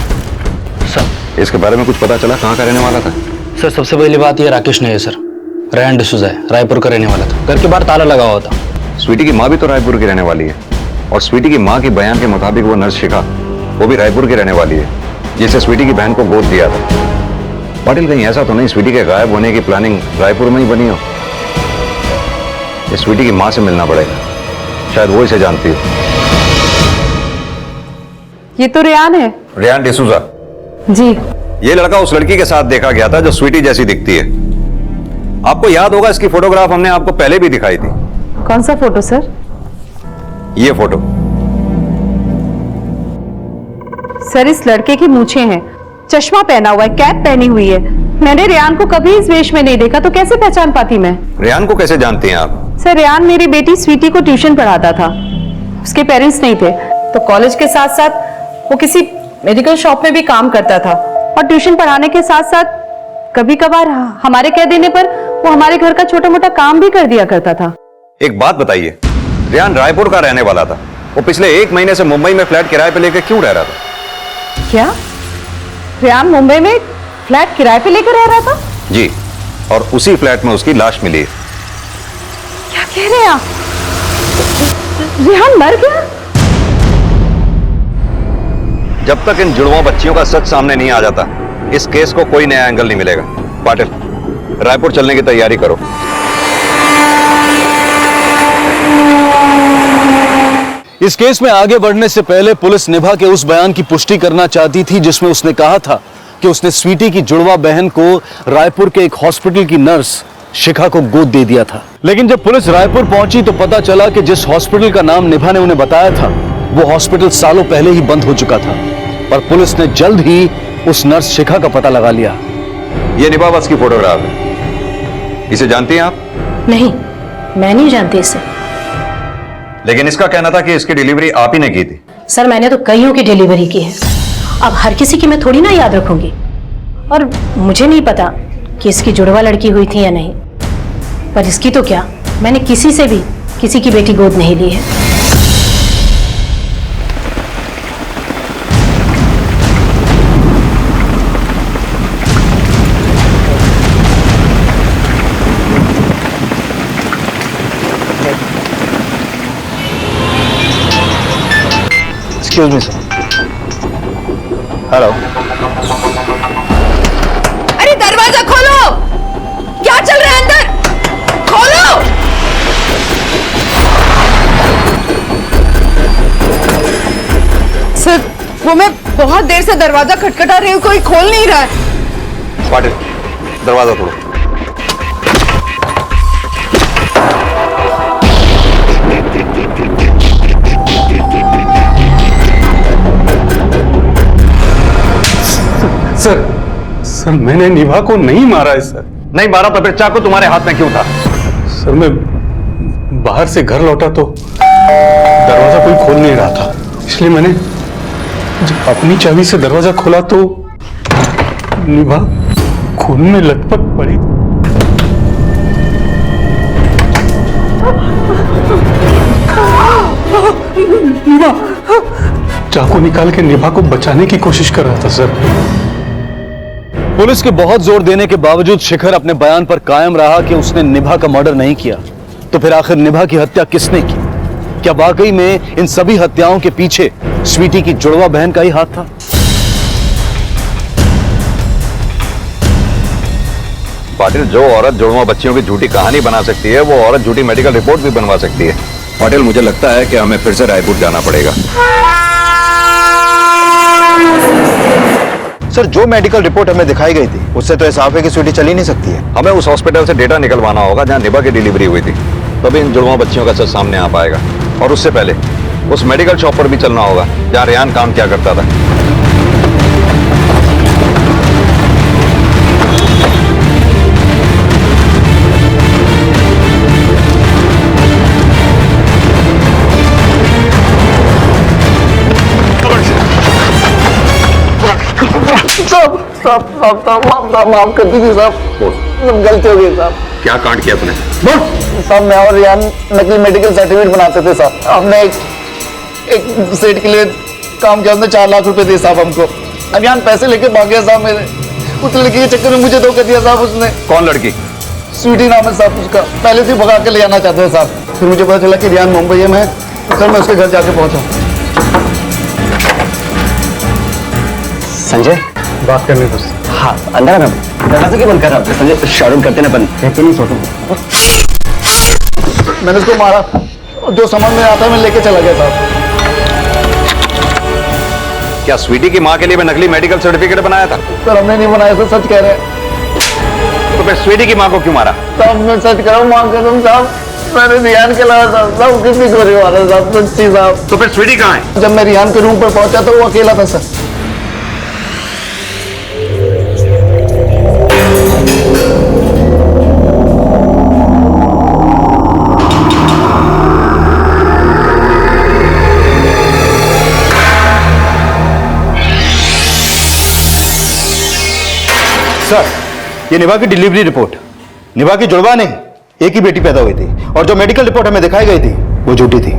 सर इसके बारे में कुछ पता चला, कहाँ का रहने वाला था? सर सबसे पहली बात ये राकेश नहीं है सर, रेहान डिसूजा है, रायपुर का रहने वाला था, घर के बाहर ताला लगा हुआ था। स्वीटी की माँ भी तो रायपुर की रहने वाली है, और स्वीटी की माँ के बयान के मुताबिक वो नर्स शिखा वो भी रायपुर की रहने वाली है, जिसे स्वीटी की बहन को गोद दिया था। पाटिल कहीं ऐसा तो नहीं स्वीटी के गायब होने की प्लानिंग रायपुर में ही बनी हो? ये स्वीटी की माँ से मिलना पड़ेगा, शायद वो इसे जानती हो। ये तो रेहान है। रेहान डिसूजा जी। ये लड़का उस लड़की के साथ देखा गया था जो स्वीटी जैसी दिखती है। आपको याद होगा इसकी फोटोग्राफ हमने आपको पहले भी दिखाई थी। कौन सा फोटो सर? ये फोटो। सर इस लड़के की मूछें हैं, चश्मा पहना हुआ है, कैप पहनी हुई है। मैंने रेहान को कभी इस वेश में नहीं देखा, तो कैसे पहचान पाती मैं? रेहान को कैसे जानती हैं आप? सर रेहान मेरी बेटी स्वीटी को ट्यूशन पढ़ाता था, उसके पेरेंट्स नहीं थे, तो कॉलेज के साथ साथ वो किसी मेडिकल शॉप में भी काम करता था, और ट्यूशन पढ़ाने के साथ साथ कभी कभार हमारे कह देने पर वो हमारे घर का छोटा मोटा काम भी कर दिया करता था। एक बात बताइए, रेहान रायपुर का रहने वाला था, वो पिछले 1 महीने से मुंबई में फ्लैट किराए पे लेकर क्यों रह रहा था? क्या रेहान मुंबई में फ्लैट किराए पे लेकर रह रहा था? जी, और उसी फ्लैट में उसकी लाश मिली है। क्या कह रहे हैं आप? रेहान मर गया? जब तक इन जुड़वा बच्चियों का सच सामने नहीं आ जाता, इस केस को कोई नया एंगल नहीं मिलेगा। पाटिल, रायपुर चलने की तैयारी करो। इस केस में आगे बढ़ने से पहले पुलिस निभा के उस बयान की पुष्टि करना चाहती थी जिसमें उसने कहा था कि उसने स्वीटी की जुड़वा बहन को रायपुर के एक हॉस्पिटल की नर्स शिखा को गोद दे दिया था। लेकिन जब पुलिस रायपुर पहुंची तो पता चला कि जिस हॉस्पिटल का नाम निभा ने उन्हें बताया था वो हॉस्पिटल सालों पहले ही बंद हो चुका था, पर पुलिस ने जल्द ही उस नर्स शिखा का पता लगा लिया। ये निभा बस की फोटोग्राफ है, इसे जानती हैं आप? नहीं, मैं नहीं जानती इसे। लेकिन इसका कहना था कि इसकी डिलीवरी आप ही ने की थी। सर मैंने तो कईयों की डिलीवरी की है, अब हर किसी की मैं थोड़ी ना याद रखूंगी, और मुझे नहीं पता कि इसकी जुड़वा लड़की हुई थी या नहीं, पर इसकी तो क्या, मैंने किसी से भी किसी की बेटी गोद नहीं ली है। Excuse me sir. हेलो। अरे दरवाजा खोलो, क्या चल रहा है अंदर? खोलो। सर वो मैं बहुत देर से दरवाजा खटखटा रही हूँ, कोई खोल नहीं रहा है। पाटिल, दरवाजा तोड़ो। सर मैंने निभा को नहीं मारा है सर। नहीं मारा तो फिर चाकू तुम्हारे हाथ में क्यों था? सर मैं बाहर से घर लौटा तो दरवाजा कोई खोल नहीं रहा था, इसलिए मैंने जब अपनी चाबी से दरवाजा खोला तो निभा खून में लथपथ पड़ी। निभा चाकू निकाल के निभा को बचाने की कोशिश कर रहा था सर। पुलिस के बहुत जोर देने के बावजूद शिखर अपने बयान पर कायम रहा कि उसने निभा का मर्डर नहीं किया। तो फिर आखिर निभा की हत्या किसने की? क्या वाकई में इन सभी हत्याओं के पीछे स्वीटी की जुड़वा बहन का ही हाथ था? पाटिल, जो औरत जुड़वा बच्चियों की झूठी कहानी बना सकती है वो औरत झूठी मेडिकल रिपोर्ट भी बनवा सकती है। पाटिल, मुझे लगता है कि हमें फिर से रायपुर जाना पड़ेगा। सर जो मेडिकल रिपोर्ट हमें दिखाई गई थी उससे तो साफ है कि स्वीटी चली नहीं सकती है। हमें उस हॉस्पिटल से डेटा निकलवाना होगा जहां निभा की डिलीवरी हुई थी, तभी इन जुड़वा बच्चियों का सच सामने आ पाएगा। और उससे पहले उस मेडिकल शॉप पर भी चलना होगा जहां रेहान काम किया करता था। माफ कर दीजिए साहब, गलती हो गई साहब। क्या कांड किया तूने? साहब मैं और रेहान नकली मेडिकल सर्टिफिकेट बनाते थे साहब। हमने एक सेट के लिए काम के अंदर 4 लाख रुपए दिए साहब हमको। अभियान पैसे लेके भाग गया साहब मेरे। उस लड़की के चक्कर में मुझे धोखा दिया साहब उसने। कौन लड़की? स्वीटी नाम है साहब उसका। पहले से भगा के ले आना चाहते हैं साहब, फिर मुझे पता चला कि रियान मुंबई है। मैं उसके घर जाके पहुंचा। संजय बात करनी बस। हाँ अंदर है। दरवाजा क्यों बंद कर रहा है? संजय शॉर्ट करते ना, बंद कहते नहीं सोटो। मैंने उसको मारा, जो समझ में आता है मैं लेके चला गया साहब। क्या स्वीटी की माँ के लिए मैं नकली मेडिकल सर्टिफिकेट बनाया था? सर हमने नहीं बनाया सर, सच कह रहे हैं। तो फिर स्वीटी की माँ को क्यों मारा? साहब मैं सच कह रहा हूँ, माँ कसम साहब मैंने रियान के लाया साहब, किसी को नहीं मारा साहब, सच्ची साहब। तो फिर स्वीटी कहाँ है? जब मैं रियान के रूम पर पहुंचा तो वो अकेला था सर। सर ये निभा की डिलीवरी रिपोर्ट, निभा की जुड़वा नहीं, एक ही बेटी पैदा हुई थी, और जो मेडिकल रिपोर्ट हमें दिखाई गई थी वो झूठी थी।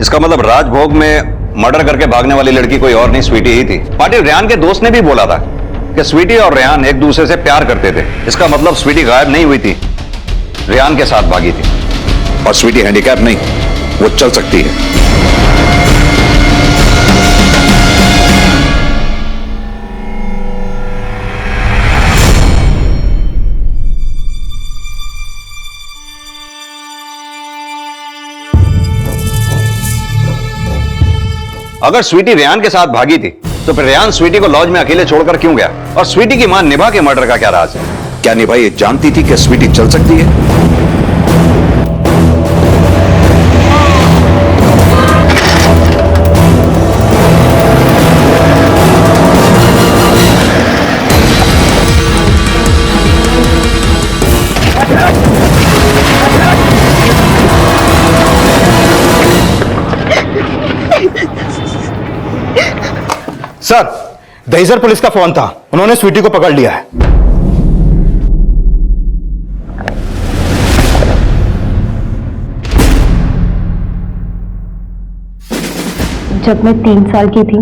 इसका मतलब राजभोग में मर्डर करके भागने वाली लड़की कोई और नहीं, स्वीटी ही थी। पाटिल, रेहान के दोस्त ने भी बोला था कि स्वीटी और रेहान एक दूसरे से प्यार करते थे। इसका मतलब स्वीटी गायब नहीं हुई थी, रेहान के साथ भागी थी। और स्वीटी हैंडीकैप नहीं, वो चल सकती है। अगर स्वीटी रेहान के साथ भागी थी तो फिर रेहान स्वीटी को लॉज में अकेले छोड़कर क्यों गया? और स्वीटी की मां निभा के मर्डर का क्या राज है? क्या निभा ये जानती थी कि स्वीटी चल सकती है? सर दहीसर पुलिस का फोन था, उन्होंने स्वीटी को पकड़ लिया है। जब मैं 3 साल की थी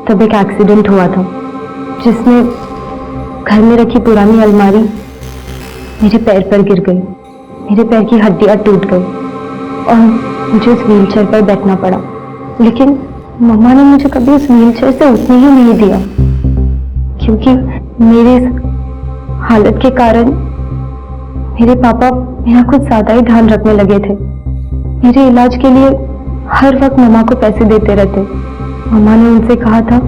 तब एक एक्सीडेंट हुआ था जिसमें घर में रखी पुरानी अलमारी मेरे पैर पर गिर गई। मेरे पैर की हड्डियां टूट गई और मुझे उस व्हीलचेयर पर बैठना पड़ा। लेकिन मम्मा ने मुझे कभी उस व्हीलचेयर से उठने ही नहीं दिया, क्योंकि मेरे इस हालत के कारण मेरे पापा मेरा कुछ ज्यादा ही ध्यान रखने लगे थे। मेरे इलाज के लिए हर वक्त मम्मा को पैसे देते रहते। मम्मा ने उनसे कहा था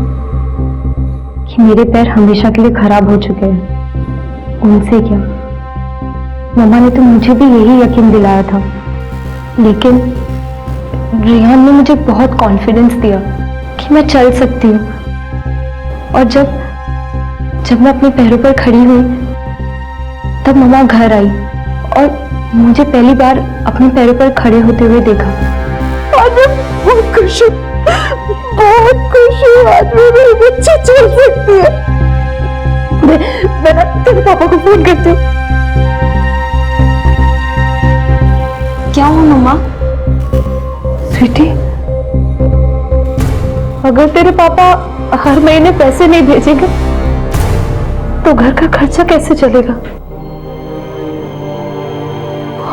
कि मेरे पैर हमेशा के लिए खराब हो चुके हैं। उनसे क्या, मम्मा ने तो मुझे भी यही यकीन दिलाया था। लेकिन रेहान ने मुझे बहुत कॉन्फिडेंस दिया कि मैं चल सकती हूँ। और जब मैं अपने पैरों पर खड़ी हुई तब मम्मा घर आई और मुझे पहली बार अपने पैरों पर खड़े होते हुए देखा। आज मैं बहुत खुश हूँ, बहुत खुश हूँ। आज मेरी बच्ची चल सकती है। मैं ना तेरे पापा को फोन करती हूँ। क्या हुआ मम्मा? स्वीटी, अगर तेरे पापा हर महीने पैसे नहीं भेजेंगे तो घर का खर्चा कैसे चलेगा?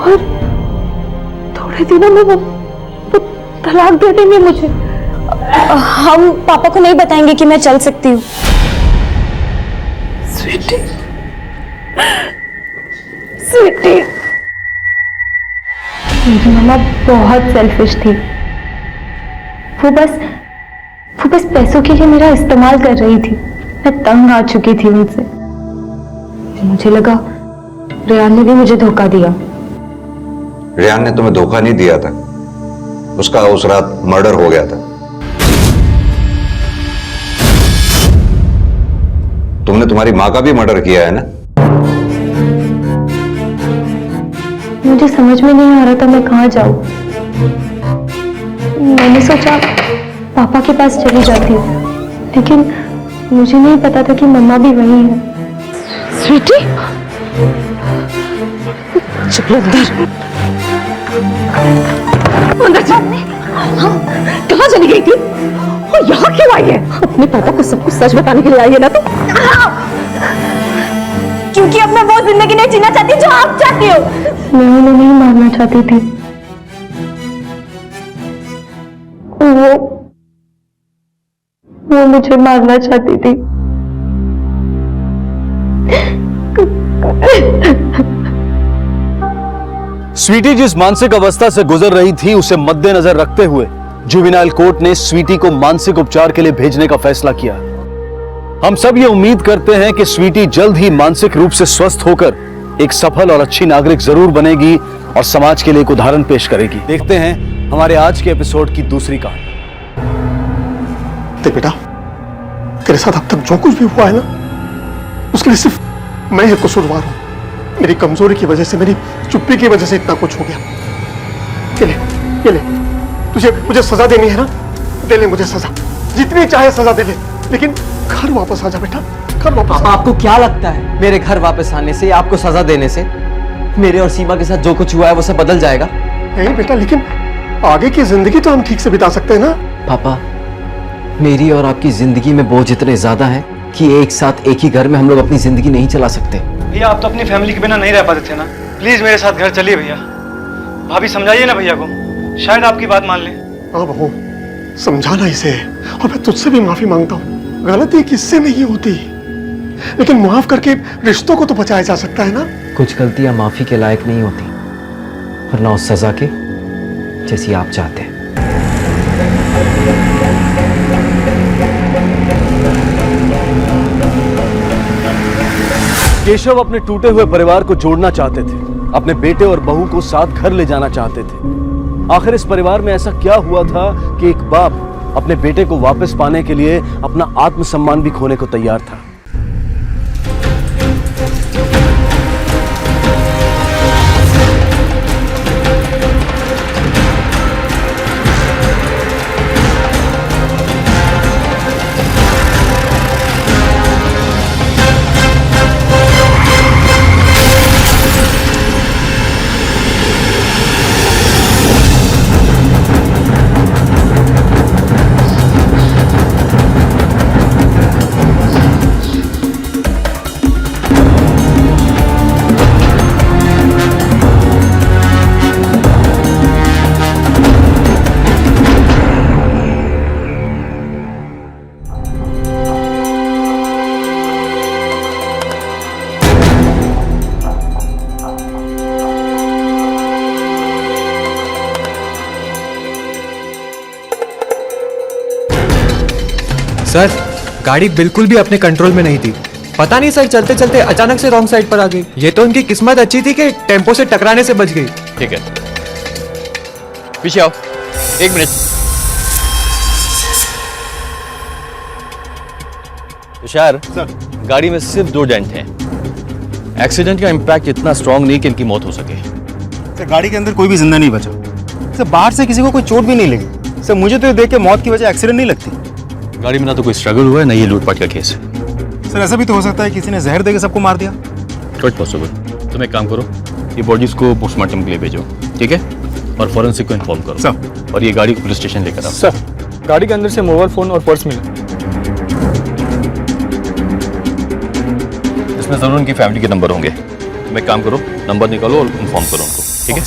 और थोड़े दिनों में वो तलाक दे देंगे मुझे। हम पापा को नहीं बताएंगे कि मैं चल सकती हूँ। स्वीटी, स्वीटी, मेरी मम्मा बहुत सेल्फिश थी। वो बस पैसों के लिए मेरा इस्तेमाल कर रही थी। मैं तंग आ चुकी थी उनसे। मुझे लगा रेहान ने भी मुझे धोखा दिया। रेहान ने तुम्हें धोखा नहीं दिया था, उसका उस रात मर्डर हो गया था। तुमने तुम्हारी मां का भी मर्डर किया है ना? मुझे समझ में नहीं आ रहा था मैं कहाँ जाऊं। मैंने सोचा पापा के पास चली जाती हूँ, लेकिन मुझे नहीं पता था कि मम्मा भी वहीं है। स्वीटी, चुप अंदर। अंदर जा। कहाँ चली गई थी और यहाँ क्यों आई है? अपने पापा को सब कुछ सच बताने के लिए आई है ना तुम? क्योंकि अब मैं वो जिंदगी नहीं जीना चाहती जो आप चाहती हो। मैं उन्हें नहीं मारना चाहती थी, वो मुझे मारना चाहती थी। स्वीटी जिस मानसिक अवस्था से गुजर रही थी उसे मद्देनजर रखते हुए जुवेनाइल कोर्ट ने स्वीटी को मानसिक उपचार के लिए भेजने का फैसला किया। हम सब ये उम्मीद करते हैं कि स्वीटी जल्द ही मानसिक रूप से स्वस्थ होकर एक सफल और अच्छी नागरिक जरूर बनेगी और समाज के लिए एक उदाहरण पेश करेगी। देखते हैं हमारे आज के एपिसोड की दूसरी कहानी। बेटा, तेरे साथ अब तक जो कुछ भी हुआ है ना, उसके लिए सिर्फ मैं ही कसूरवार हूं। मेरी कमजोरी की वजह से, मेरी चुप्पी की वजह से इतना कुछ हो गया। ये ले, तुझे मुझे सजा देनी है ना, दे ले मुझे सजा, जितनी चाहे सजा दे ले, लेकिन घर वापस आ जा बेटा, घर वापस। पापा, आपको क्या लगता है मेरे घर वापस आने से, आपको सजा देने से मेरे और सीमा के साथ जो कुछ हुआ है वो सब बदल जाएगा? नहीं बेटा, लेकिन आगे की जिंदगी तो हम ठीक से बिता सकते हैं ना। पापा, मेरी और आपकी जिंदगी में बोझ इतने ज्यादा है कि एक साथ एक ही घर में हम लोग अपनी जिंदगी नहीं चला सकते। भैया, आप तो अपनी फैमिली के बिना नहीं रह पाते थे ना। प्लीज मेरे साथ घर चलिए भैया। भाभी समझाइए ना भैया को, शायद आपकी बात मान लें। हाँ बहू, समझाना इसे, और मैं तुझसे भी माफी मांगता हूँ। गलती किससे नहीं होती, लेकिन माफ करके रिश्तों को तो बचाया जा सकता है ना। कुछ गलतियां माफी के लायक नहीं होती, और ना उस सजा के जैसी आप चाहते हैं। केशव अपने टूटे हुए परिवार को जोड़ना चाहते थे, अपने बेटे और बहू को साथ घर ले जाना चाहते थे। आखिर इस परिवार में ऐसा क्या हुआ था कि एक बाप अपने बेटे को वापस पाने के लिए अपना आत्मसम्मान भी खोने को तैयार था? सर, गाड़ी बिल्कुल भी अपने कंट्रोल में नहीं थी। पता नहीं सर, चलते चलते अचानक से रॉन्ग साइड पर आ गई। ये तो उनकी किस्मत अच्छी थी कि टेम्पो से टकराने से बच गई। ठीक है, पीछे आओ, 1 मिनट। तुषार, गाड़ी में सिर्फ 2 डेंट हैं। एक्सीडेंट का इम्पैक्ट इतना स्ट्रांग नहीं कि इनकी मौत हो सके। सर, गाड़ी के अंदर कोई भी जिंदा नहीं बचा। सर, बाहर से किसी को कोई चोट भी नहीं लगी। सर, मुझे तो ये देख के मौत की वजह एक्सीडेंट नहीं लगती। गाड़ी में ना तो कोई स्ट्रगल हुआ है, ना ये लूटपाट का केस है। सर, ऐसा भी तो हो सकता है किसी ने जहर देकर सबको मार दिया। Not possible. तुम एक काम करो, ये बॉडीज को पोस्टमार्टम के लिए भेजो, ठीक है? और फॉरेंसिक को इन्फॉर्म करो सर। और ये गाड़ी को पुलिस स्टेशन लेकर आओ। सर, गाड़ी के अंदर से मोबाइल फोन और पर्स मिला। इसमें जरूर उनकी फैमिली के नंबर होंगे। तुम एक काम करो, नंबर निकालो और इन्फॉर्म करो उनको, ठीक है?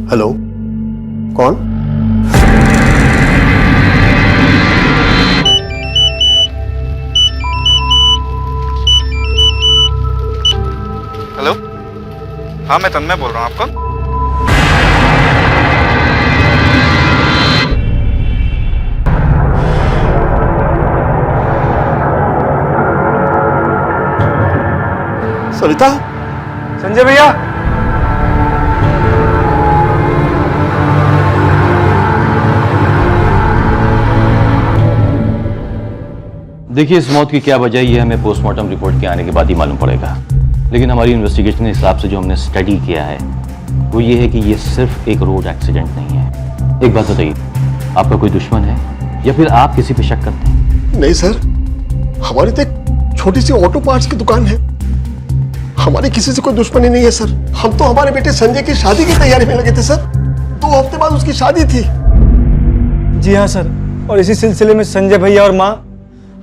हेलो, कौन? हेलो, हाँ मैं तन्मय बोल रहा हूँ। आपको सविता, संजय भैया, देखिए, इस मौत की क्या वजह ये हमें पोस्टमार्टम रिपोर्ट के आने के बाद ही मालूम पड़ेगा। लेकिन हमारी इन्वेस्टिगेशन के हिसाब से जो हमने स्टडी किया है वो ये है कि ये सिर्फ एक रोड एक्सीडेंट नहीं है। एक बात बताइए, आपका कोई दुश्मन है या फिर आप किसी पे शक करते हैं? नहीं सर, हमारी तो एक छोटी सी ऑटो पार्ट्स की दुकान है। हमारी किसी से कोई दुश्मनी नहीं है सर। हम तो हमारे बेटे संजय की शादी की तैयारी में लगे थे सर। 2 हफ्ते बाद उसकी शादी थी। जी हाँ सर, और इसी सिलसिले में संजय भैया और माँ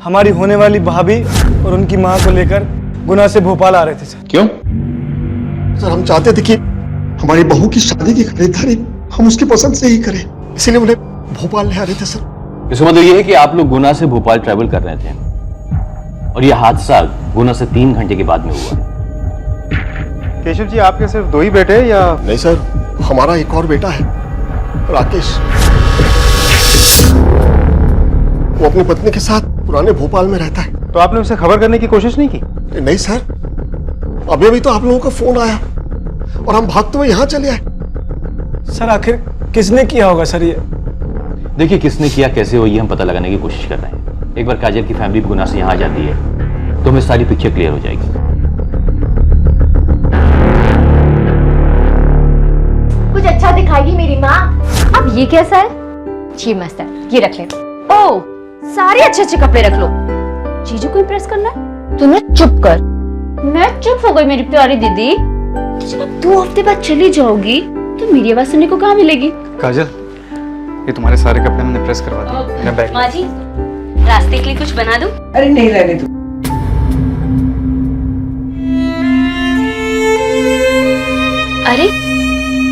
हमारी होने वाली भाभी और उनकी माँ को लेकर गुना से भोपाल आ रहे थे सर। क्यों? सर हम चाहते थे कि हमारी बहू की शादी की खरीदारी हम उसकी पसंद से ही करें, इसीलिए उन्हें भोपाल ले आ रहे थे सर। इसका मतलब ये है कि आप लोग गुना से भोपाल ट्रैवल कर रहे थे और यह हादसा गुना से 3 घंटे के बाद में हुआ। केशव जी, आपके सिर्फ 2 ही बेटे या? नहीं सर, हमारा एक और बेटा है, राकेश। वो अपनी पत्नी के साथ पुराने भोपाल में रहता है। तो आपने उसे खबर करने की कोशिश नहीं की? नहीं सर, अभी अभी तो आप लोगों का फोन आया और हम भागते हुए यहाँ चले आए। सर आखिर किसने किया होगा सर ये? देखिए, किसने किया, कैसे हो, ये हम पता लगाने की कोशिश कर रहे हैं। एक बार काजल की फैमिली गुना से यहाँ आ जाती है तो हमें सारी पिक्चर क्लियर हो जाएगी। कुछ अच्छा दिखाएगी मेरी माँ। अब ये कैसा है? जी मस्त है, ये रख ले। ओह, सारे अच्छे अच्छे कपड़े रख लो। जीजू को इम्प्रेस करना है? तुम चुप कर। मैं चुप हो गई मेरी प्यारी दीदी। जब आप 2 हफ्ते बाद चली जाओगी तो मेरी आवाज सुनने को कहाँ मिलेगी? काजल, ये तुम्हारे सारे कपड़े मैंने प्रेस करवा दिए। मेरा बैग। माँ जी, रास्ते के लिए कुछ बना दूं? अरे नहीं, रहने दो। अरे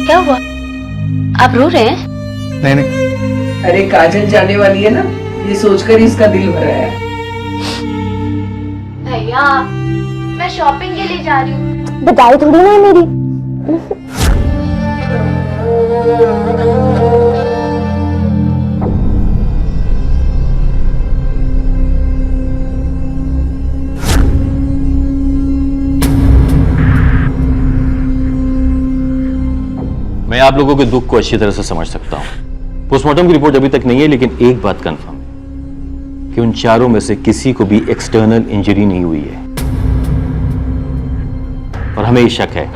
क्या हुआ? आप रो रहे हैं? नहीं नहीं। अरे काजल जाने वाली है ना, ये सोचकर ही इसका दिल भर रहा है। भैया, मैं शॉपिंग के लिए जा रही हूँ। बधाई थोड़ी ना है मेरी। मैं आप लोगों के दुख को अच्छी तरह से समझ सकता हूं। पोस्टमार्टम की रिपोर्ट अभी तक नहीं है, लेकिन एक बात कंफर्म है कि उन चारों में से किसी को भी एक्सटर्नल इंजरी नहीं हुई है और हमें ये शक है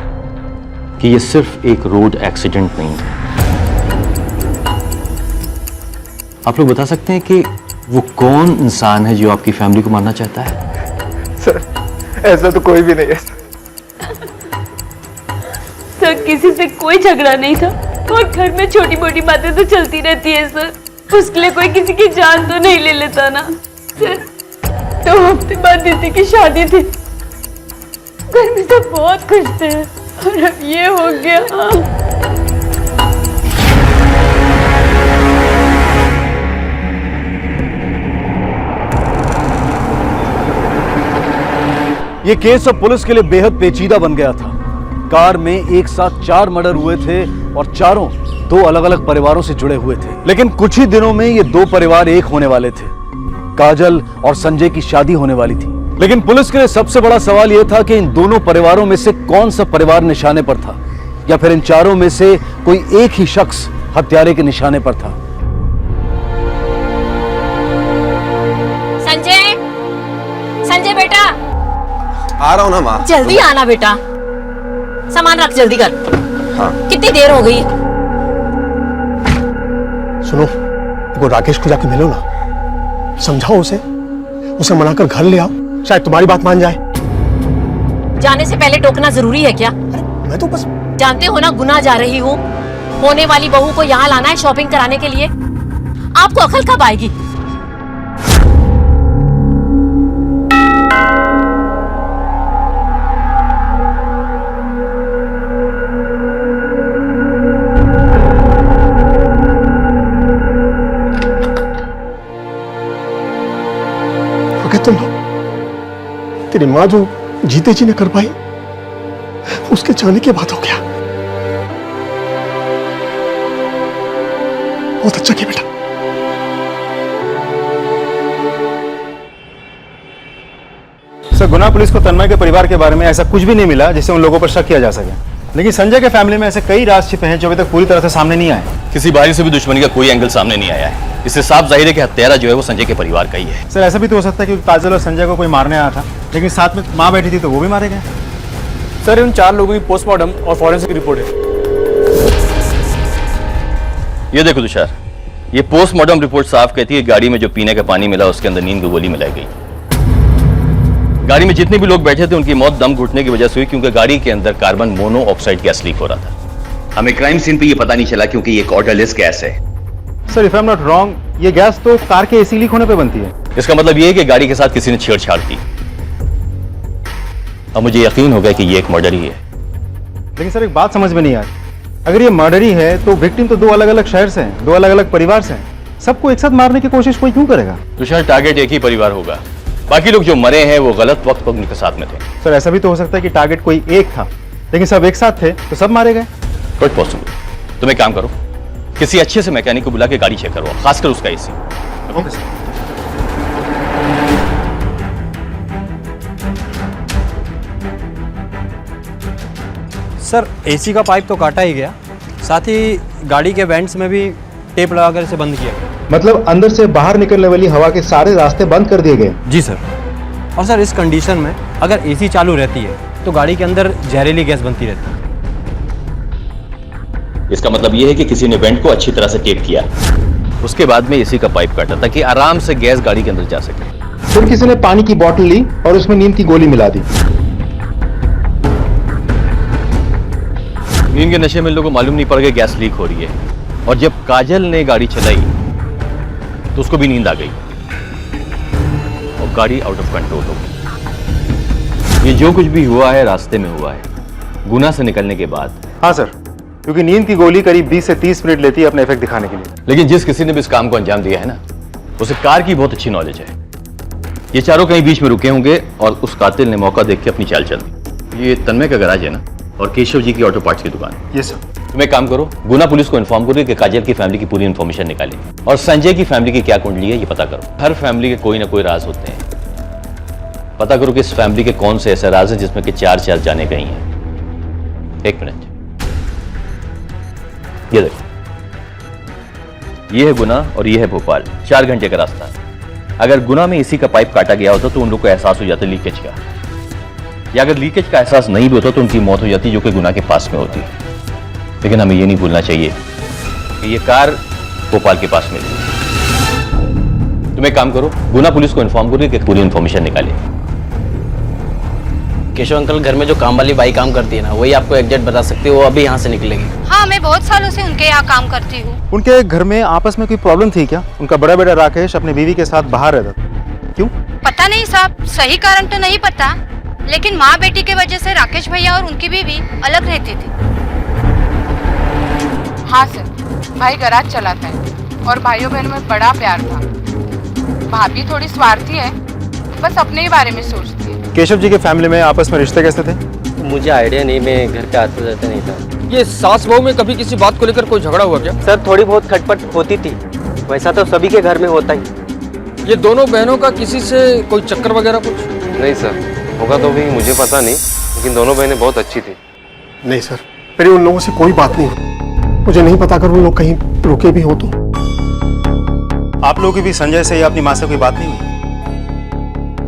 कि ये सिर्फ एक रोड एक्सीडेंट नहीं है। आप लोग बता सकते हैं कि वो कौन इंसान है जो आपकी फैमिली को मारना चाहता है? सर, ऐसा तो कोई भी नहीं है। सर, किसी से कोई झगड़ा नहीं था और घर में छोटी मोटी बातें तो चलती रहती है सर। उसके लिए कोई किसी की जान तो नहीं ले लेता ना सर। 2 हफ्ते बाद दीदी की शादी थी, घर में सब बहुत खुश थे और अब ये हो गया। ये केस अब पुलिस के लिए बेहद पेचीदा बन गया था। कार में एक साथ 4 मर्डर हुए थे और चारों 2 अलग अलग परिवारों से जुड़े हुए थे। लेकिन कुछ ही दिनों में ये 2 परिवार एक होने वाले थे। काजल और संजय की शादी होने वाली थी। लेकिन पुलिस के लिए सबसे बड़ा सवाल यह था कि इन दोनों परिवारों में से कौन सा परिवार निशाने पर था, या फिर इन चारों में से कोई एक ही शख्स हत्यारे के निशाने पर था। संजय, संजय बेटा, आ रहा हूं ना माँ। जल्दी आना बेटा, सामान रख, जल्दी कर। हाँ। कितनी देर हो गई? सुनो, वो राकेश को जाके मिलो ना, समझाओ उसे मनाकर घर ले आओ, शायद तुम्हारी बात मान जाए। जाने से पहले टोकना जरूरी है क्या? मैं तो बस जानते हो ना गुना जा रही हूँ। होने वाली बहू को यहाँ लाना है शॉपिंग कराने के लिए। आपको अकल कब आएगी? तुम तेरी माँ जो जीते जी ने कर पाई, उसके जाने के बाद हो गया। बहुत अच्छा किया बेटा। सर, गुना पुलिस को तन्मय के परिवार के बारे में ऐसा कुछ भी नहीं मिला जिससे उन लोगों पर शक किया जा सके। लेकिन संजय के फैमिली में ऐसे कई राज छिपे हैं जो अभी तक पूरी तरह से सामने नहीं आए। किसी बाहरी से भी दुश्मनी का कोई एंगल सामने नहीं आया है। इससे साफ जाहिर है कि हत्यारा जो है वो संजय के परिवार का ही है। सर, ऐसा भी तो हो सकता है कि काजल और संजय को कोई मारने आया था, लेकिन साथ में माँ बैठी थी तो वो भी मारे गए। सर, उन 4 लोगों की पोस्टमार्टम और फॉरेंसिक रिपोर्ट है। ये देखो तुषार, ये पोस्टमार्टम रिपोर्ट साफ कहती है गाड़ी में जो पीने का पानी मिला उसके अंदर नींद की गोली मिलाई गई। गाड़ी में जितने भी लोग बैठे थे उनकी मौत दम घुटने की वजह से हुई, क्योंकि गाड़ी के अंदर कार्बन मोनोऑक्साइड गैस लीक हो रहा था। हमें क्राइम सीन पे ये पता नहीं चला क्योंकि ये एक ऑर्डरलेस गैस है। Sir if I am not wrong, ये गैस तो कार के एसी लीक होने पे बनती है। इसका मतलब ये है कि गाड़ी के साथ किसी ने छेड़छाड़ की। अब मुझे यकीन हो गया कि ये एक मर्डर ही है। लेकिन सर एक बात समझ में नहीं आ रही, अगर ये मर्डर ही है तो विक्टिम तो दो अलग अलग शहर से हैं, दो अलग अलग परिवार से हैं, सबको एक साथ मारने की कोशिश कोई क्यों करेगा? तो शायद टारगेट एक ही परिवार होगा, बाकी लोग जो मरे हैं वो गलत वक्त पर उनके साथ में थे। सर ऐसा भी तो हो सकता है कि टारगेट कोई एक था लेकिन सब एक साथ थे तो सब मारे गए। कुछ पॉसिबल। तुम एक काम करो, किसी अच्छे से मैकेनिक को बुला के गाड़ी चेक करवाओ, खासकर उसका एसी। सर एसी का पाइप तो काटा ही गया, साथ ही गाड़ी के वेंट्स में भी टेप लगाकर इसे बंद किया गया। मतलब अंदर से बाहर निकलने वाली हवा के सारे रास्ते बंद कर दिए गए? जी सर। और सर इस कंडीशन में अगर एसी चालू रहती है तो गाड़ी के अंदर जहरीली गैस बनती रहती है। इसका मतलब यह है कि किसी ने वेंट को अच्छी तरह से टेप किया, उसके बाद में एसी का पाइप काटा ताकि आराम से गैस गाड़ी के अंदर जा सके। फिर किसी ने पानी की बोतल ली और उसमें नीम की गोली मिला दी। नींद के नशे में लोगों को मालूम नहीं पड़ गया गैस लीक हो रही है, और जब काजल ने गाड़ी चलाई तो उसको भी नींद आ गई और गाड़ी आउट ऑफ कंट्रोल हो गई। ये जो कुछ भी हुआ है रास्ते में हुआ है, गुना से निकलने के बाद। हाँ सर, क्योंकि नींद की गोली करीब 20 से 30 मिनट लेती है अपने इफेक्ट दिखाने के लिए। लेकिन जिस किसी ने भी इस काम को अंजाम दिया है ना, उसे कार की बहुत अच्छी नॉलेज है। ये चारों कहीं बीच में रुके होंगे और उस कातिल ने मौका देख के अपनी चाल चल दी। ये तन्मय का गैराज है ना, और केशव जी की ऑटो पार्ट्स की दुकान। Yes sir. तुम एक काम करो, गुना पुलिस को इन्फॉर्म करो कि काजल की फैमिली की पूरी इन्फॉर्मेशन निकालें, और संजय की फैमिली की क्या कुंडली है ये पता करो। हर फैमिली के कोई ना कोई राज होते हैं, पता करो कि इस फैमिली के कौन से ऐसे राज हैं जिसमें कि 4 जाने गई हैं। 1 मिनट, ये देखो, ये है गुना और ये है भोपाल, 4 घंटे का रास्ता है। अगर गुना में एसी का पाइप काटा गया होता तो उन लोग को एहसास हो जाता लीकेज का, या अगर लीकेज का एहसास नहीं भी होता तो उनकी मौत हो जाती जो कि गुना के पास में होती। लेकिन हमें ये नहीं भूलना चाहिए कि ये कार भोपाल के पास मिली। तुम एक काम करो, गुना पुलिस को इन्फॉर्म करो कि पूरी इन्फॉर्मेशन निकाले। केशव अंकल, घर में जो काम वाली बाई काम करती है ना, वही आपको एग्जैक्ट बता सकती है, वो अभी यहाँ से निकलेगी। हाँ, मैं बहुत सालों से उनके यहाँ काम करती हूँ। उनके घर में आपस में कोई प्रॉब्लम थी क्या? उनका बड़ा बेटा राकेश अपनी बीवी के साथ बाहर रहता था, क्यों? पता नहीं साहब, सही कारण तो नहीं पता, लेकिन माँ बेटी के वजह से राकेश भैया और उनकी बीवी अलग रहती थी। हाँ सर, भाई गराज चलाता है और भाइयों बहनों में बड़ा प्यार था। भाभी थोड़ी स्वार्थी है, बस अपने ही बारे में सोचती है। केशव जी के फैमिली में आपस में रिश्ते कैसे थे? मुझे आइडिया नहीं, मैं घर के आते जाते नहीं था। ये सास बहू में कभी किसी बात को लेकर कोई झगड़ा हुआ क्या? सर थोड़ी बहुत खटपट होती थी, वैसा तो सभी के घर में होता ही। ये दोनों बहनों का किसी से कोई चक्कर वगैरह कुछ? नहीं सर, होगा तो भी मुझे पता नहीं, लेकिन दोनों बहनें बहुत अच्छी थी। नहीं सर, मेरी उन लोगों से कोई बात नहीं हुई। मुझे नहीं पता अगर उन लोग कहीं रुके भी हो तो। आप लोगों की भी संजय से या अपनी माँ से कोई बात नहीं हुई?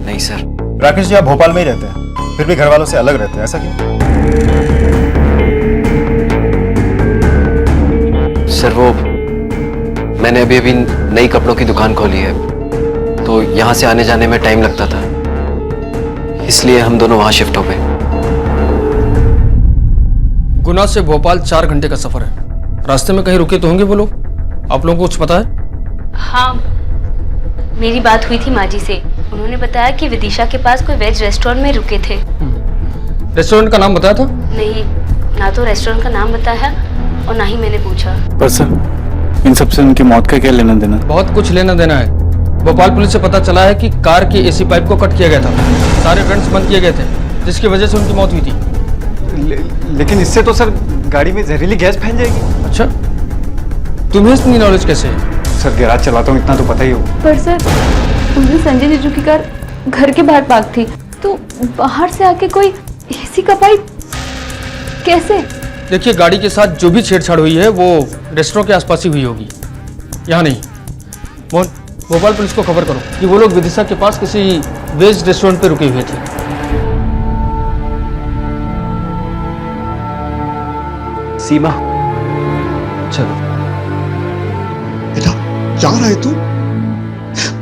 नहीं सर। राकेश जी आप भोपाल में ही रहते हैं, फिर भी घर वालों से अलग रहते हैं, ऐसा क्यों? सर वो मैंने अभी नई कपड़ों की दुकान खोली है, तो यहाँ से आने जाने में टाइम लगता था, इसलिए हम दोनों वहां शिफ्ट हो गए। गुना से भोपाल 4 घंटे का सफर है, रास्ते में कहीं रुके तो होंगे वो लोग? आप लोगों को कुछ पता है? हाँ, मेरी बात हुई थी माँ जी से, उन्होंने बताया कि विदिशा के पास कोई वेज रेस्टोरेंट में रुके थे। रेस्टोरेंट का नाम बताया था? नहीं, ना तो रेस्टोरेंट का नाम बताया और ना ही मैंने पूछा। पर सर इन सबसे उनकी मौत का क्या लेना देना? बहुत कुछ लेना देना है। भोपाल पुलिस से पता चला है कि कार के एसी पाइप को कट किया गया था, सारे वेंट्स बंद किए गए थे, जिसकी वजह से उनकी मौत हुई थी। लेकिन इससे तो सर गाड़ी में जहरीली गैस फैल जाएगी। अच्छा, तुम्हें इतनी नॉलेज कैसे है? सर गैराज चलाता हूँ, इतना तो पता ही हो। पर सर उस संजय जीजू की कार घर के बाहर पार्क थी, तो बाहर से आके कोई एसी का पाइप कैसे? देखिए, गाड़ी के साथ जो भी छेड़छाड़ हुई है वो रेस्टोरेंट के आसपास ही हुई होगी, यहाँ नहीं। मोहन, भोपाल पुलिस को खबर करो कि वो लोग विदिशा के पास किसी वेज रेस्टोरेंट पे रुके हुए थे। सीमा, चलो बेटा, जा रहा है तू?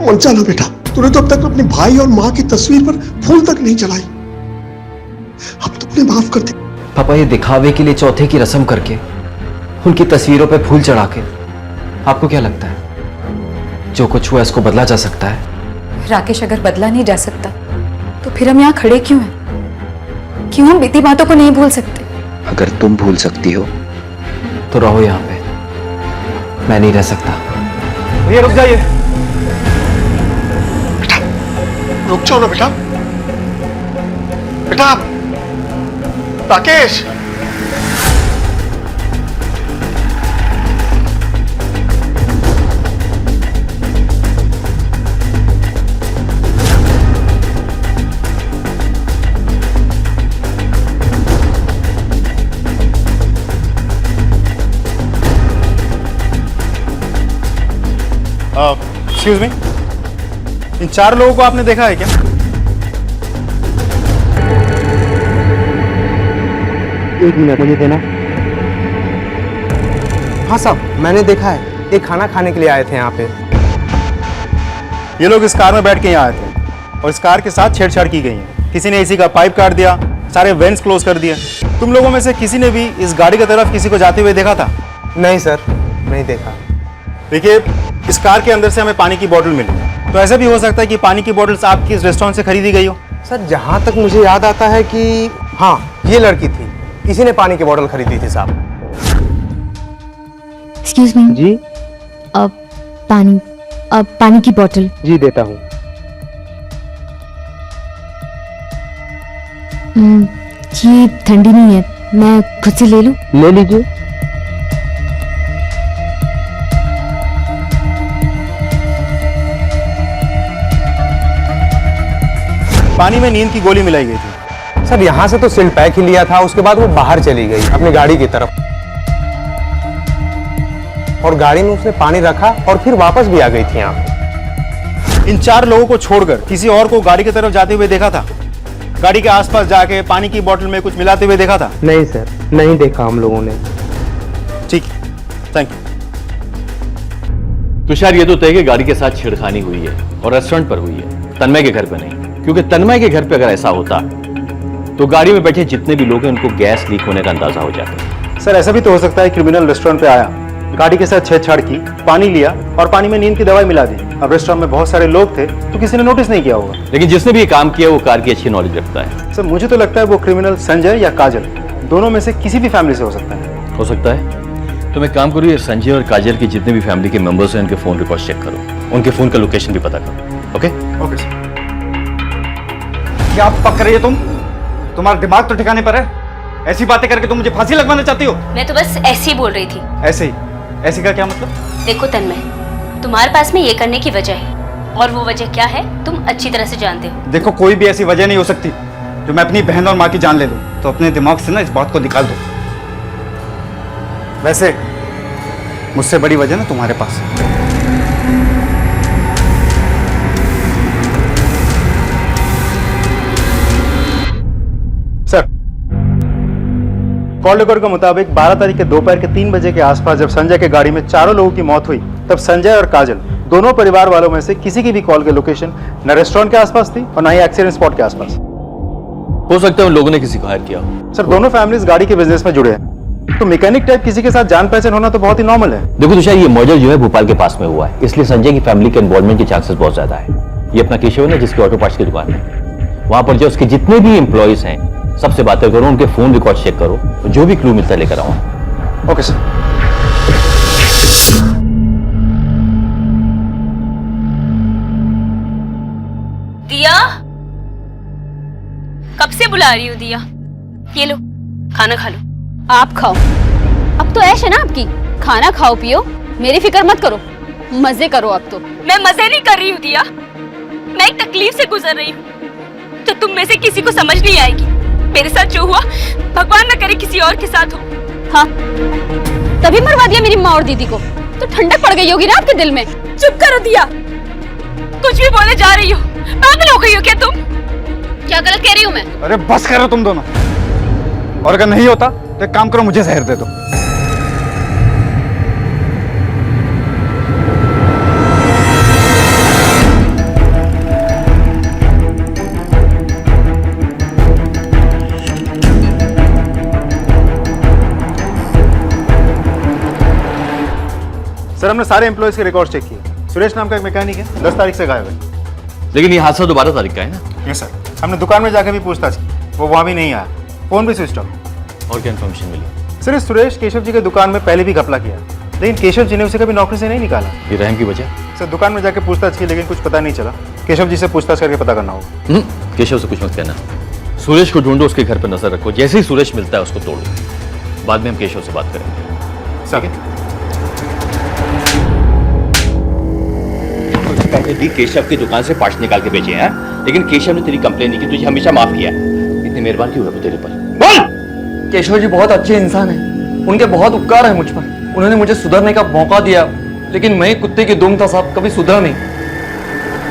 मन जाना बेटा। तूने तो अब तक अपने भाई और माँ की तस्वीर पर फूल तक नहीं चढ़ाई। अब तुमने माफ कर दे। पापा, ये दिखावे के लिए चौथे की रस्म करके उनकी तस्वीरों पे फूल चढ़ा के आपको क्या लगता है जो कुछ हुआ इसको बदला जा सकता है? राकेश, अगर बदला नहीं जा सकता तो फिर हम यहाँ खड़े क्यों हैं? क्यों हम बीती बातों को नहीं भूल सकते? अगर तुम भूल सकती हो तो रहो यहाँ पे, मैं नहीं रह सकता। भैया रुक जाइए। रुक जाओ ना बेटा। बेटा राकेश, एक्सक्यूज मी, इन 4 लोगों को आपने देखा है क्या? एक मिनट मुझे देना। हाँ साहब, मैंने देखा है, ये खाना खाने के लिए आए थे यहाँ पे। ये लोग इस कार में बैठ के यहाँ आए थे और इस कार के साथ छेड़छाड़ की गई है। किसी ने एसी का पाइप काट दिया, सारे वेंट्स क्लोज कर दिए। तुम लोगों में से किसी ने भी इस गाड़ी की तरफ किसी को जाते हुए देखा था? नहीं सर, नहीं देखा। देखिए, इस कार के अंदर से हमें पानी की बोतल मिली, तो ऐसा भी हो सकता है कि पानी की बोतल्स आपकी इस रेस्टोरेंट से खरीदी गई हो। सर, जहाँ तक मुझे याद आता है कि हाँ, ये लड़की थी, इसी ने पानी की बोतल खरीदी थी साहब। एक्सक्यूज मी जी। पानी की बोतल। जी देता हूँ। ये ठंडी नहीं है, मैं खुद से ले लूं? ले लीजिए। पानी में नींद की गोली मिलाई गई थी। सर, यहाँ से तो सिल पैक ही लिया था, उसके बाद वो बाहर चली गई अपनी गाड़ी की तरफ, और गाड़ी में उसने पानी रखा और फिर वापस भी आ गई थी यहाँ। इन 4 लोगों को छोड़कर किसी और को गाड़ी की तरफ जाते हुए देखा था? गाड़ी के आसपास जाके पानी की बोतल में कुछ मिलाते हुए देखा था? नहीं सर, नहीं देखा हम लोगों ने। ठीक, थैंक यू। तुषार, ये तो तय कि गाड़ी के साथ छेड़खानी हुई है और रेस्टोरेंट पर हुई है, तन्मय के घर पे नहीं। क्योंकि तन्मय के घर पे अगर ऐसा होता तो गाड़ी में बैठे जितने भी लोग हैं उनको गैस लीक होने का अंदाजा हो जाता। सर, ऐसा भी तो हो सकता है क्रिमिनल रेस्टोरेंट पे आया, गाड़ी के साथ छेड़छाड़ की, पानी लिया और पानी में नींद की दवाई मिला दी। अब रेस्टोरेंट में बहुत सारे लोग थे तो किसी ने नोटिस नहीं किया होगा। लेकिन जिसने भी ये काम किया वो कार की अच्छी नॉलेज रखता है। सर, मुझे तो लगता है वो क्रिमिनल संजय या काजल, दोनों में से किसी भी फैमिली से हो सकता है। हो सकता है। तो मैं काम करूँ, ये संजय और काजल की जितने भी फैमिली के मेंबर्स हैं उनके फोन रिकॉर्ड चेक करो, उनके फोन का लोकेशन भी पता करो। Okay okay sir. क्या पक रही है तुम? तुम्हारा दिमाग तो ठिकाने पर है? ऐसी बातें करके तुम मुझे फांसी लगवाना चाहती हो? मैं तो बस ऐसे ही बोल रही थी। ऐसे ही? ऐसे का क्या मतलब? देखो तन्मय, तुम्हारे पास में ये करने की वजह है, और वो वजह क्या है तुम अच्छी तरह से जानते हो। देखो, कोई भी ऐसी वजह नहीं हो सकती जो मैं अपनी बहन और माँ की जान ले लूं। तो अपने दिमाग से ना इस बात को निकाल दो। वैसे मुझसे बड़ी वजह ना तुम्हारे पास है। सर, कॉल रिकॉर्ड के मुताबिक 12 तारीख के दोपहर के 3 बजे के आसपास जब संजय के गाड़ी में 4 लोगों की मौत हुई, तब संजय और काजल दोनों परिवार वालों में से किसी की भी कॉल की लोकेशन न रेस्टोरेंट के आसपास थी और न ही एक्सीडेंट स्पॉट के आसपास। हो सकता है उन लोगों ने किसी को हायर किया हो। सर, दोनों फैमिलीज गाड़ी के बिजनेस में जुड़े हैं, तो मैकेनिक टाइप किसी के साथ जान पहचान होना तो बहुत ही नॉर्मल है। देखो तुषार, ये मर्डर जो है भोपाल के पास में हुआ है, इसलिए संजय की फैमिली के इन्वॉल्वमेंट के चांसेस बहुत ज्यादा है। ये अपना केशव है जिसकी ऑटो पार्ट्स की दुकान है, वहां पर जो उसके जितने भी एम्प्लॉइज हैं सबसे बातें करो, उनके फोन रिकॉर्ड चेक करो, जो भी क्लू मिलता है लेकर आओ। Okay sir. दिया, कब से बुला रही हूँ दिया? ये लो, खाना खा लो। आप खाओ, अब तो ऐश है ना आपकी। खाना खाओ पियो, मेरी फिक्र मत करो, मजे करो अब तो। मैं मजे नहीं कर रही हूँ दिया, मैं एक तकलीफ से गुजर रही हूँ, तो तुम में से किसी को समझ नहीं आएगी। मेरे साथ जो हुआ, भगवान न करे किसी और के साथ हो। हाँ, तभी मरवा दिया मेरी माँ और दीदी को, तो ठंडक पड़ गई होगी ना आपके दिल में। चुप करो दिया, कुछ भी बोले जा रही हो। पागल हो गई हो क्या तुम? क्या गलत कह रही हूँ मैं? अरे बस करो तुम दोनों, और अगर नहीं होता तो एक काम करो, मुझे जहर दे दो। सर हमने सारे एम्प्लॉयज के रिकॉर्ड चेक किए। सुरेश नाम का एक मैकेनिक है, 10 तारीख से गायब है। लेकिन ये हादसा तो 12 तारीख का है ना? यस सर, हमने दुकान में जाकर भी पूछताछ की, वो वहाँ भी नहीं आया, फोन भी स्विच ऑफ। और क्या इन्फॉर्मेशन मिली? सर इस सुरेश केशव जी की दुकान में पहले भी घपला किया, लेकिन केशव जी ने उसे कभी नौकरी से नहीं निकाला। ये रहम की वजह? सर दुकान में जाकर पूछताछ की, लेकिन कुछ पता नहीं चला। केशव जी से पूछताछ करके पता करना होगा। केशव से कुछ मत कहना, सुरेश को ढूंढो, उसके घर पर नजर रखो, जैसे ही सुरेश मिलता है उसको तोड़ो। बाद में हम केशव से बात करेंगे। सर पहले भी केशव की दुकान से पार्ट्स निकाल के बेचे हैं, लेकिन केशव ने तेरी कंप्लेन नहीं की, तुझे हमेशा माफ किया। इतनी मेहरबान क्यों है वो तेरे पर? बोल! केशव जी बहुत अच्छे इंसान हैं, उनके बहुत उपकार है मुझ पर। उन्होंने मुझे सुधरने का मौका दिया, लेकिन मैं कुत्ते की दुम था साहब, कभी सुधरा नहीं।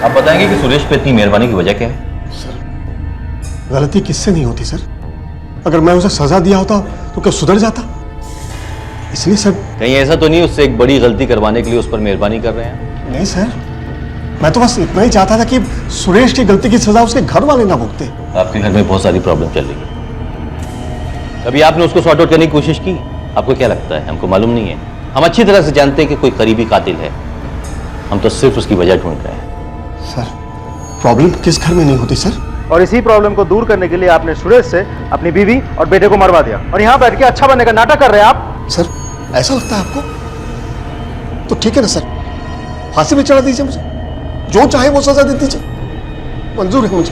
आप बताएंगे कि सुरेश पे इतनी मेहरबानी की वजह क्या है? गलती किससे नहीं होती सर? अगर मैं उसे सजा दिया होता तो क्या सुधर जाता? इसलिए सर। कहीं ऐसा तो नहीं उससे एक बड़ी गलती करवाने के लिए उस पर मेहरबानी कर रहे हैं? नहीं सर, मैं तो बस इतना ही चाहता था कि सुरेश की गलती की सजा उसके घर वाले ना भुगते। आपके घर में बहुत सारी प्रॉब्लम चल रही है, कभी आपने उसको सॉर्ट आउट करने की कोशिश की? आपको क्या लगता है हमको मालूम नहीं है? हम अच्छी तरह से जानते हैं कि कोई करीबी कातिल है, हम तो सिर्फ उसकी वजह ढूंढ रहे हैं। सर प्रॉब्लम किस घर में नहीं होती सर? और इसी प्रॉब्लम को दूर करने के लिए आपने सुरेश से अपनी बीवी और बेटे को मरवा दिया, और यहाँ बैठ के अच्छा बनने का नाटक कर रहे हैं आप। सर ऐसा लगता है आपको? तो ठीक है ना सर, फांसी पे चढ़ा दीजिए मुझे, जो चाहे वो सजा दे दीजिए, मंजूर है मुझे।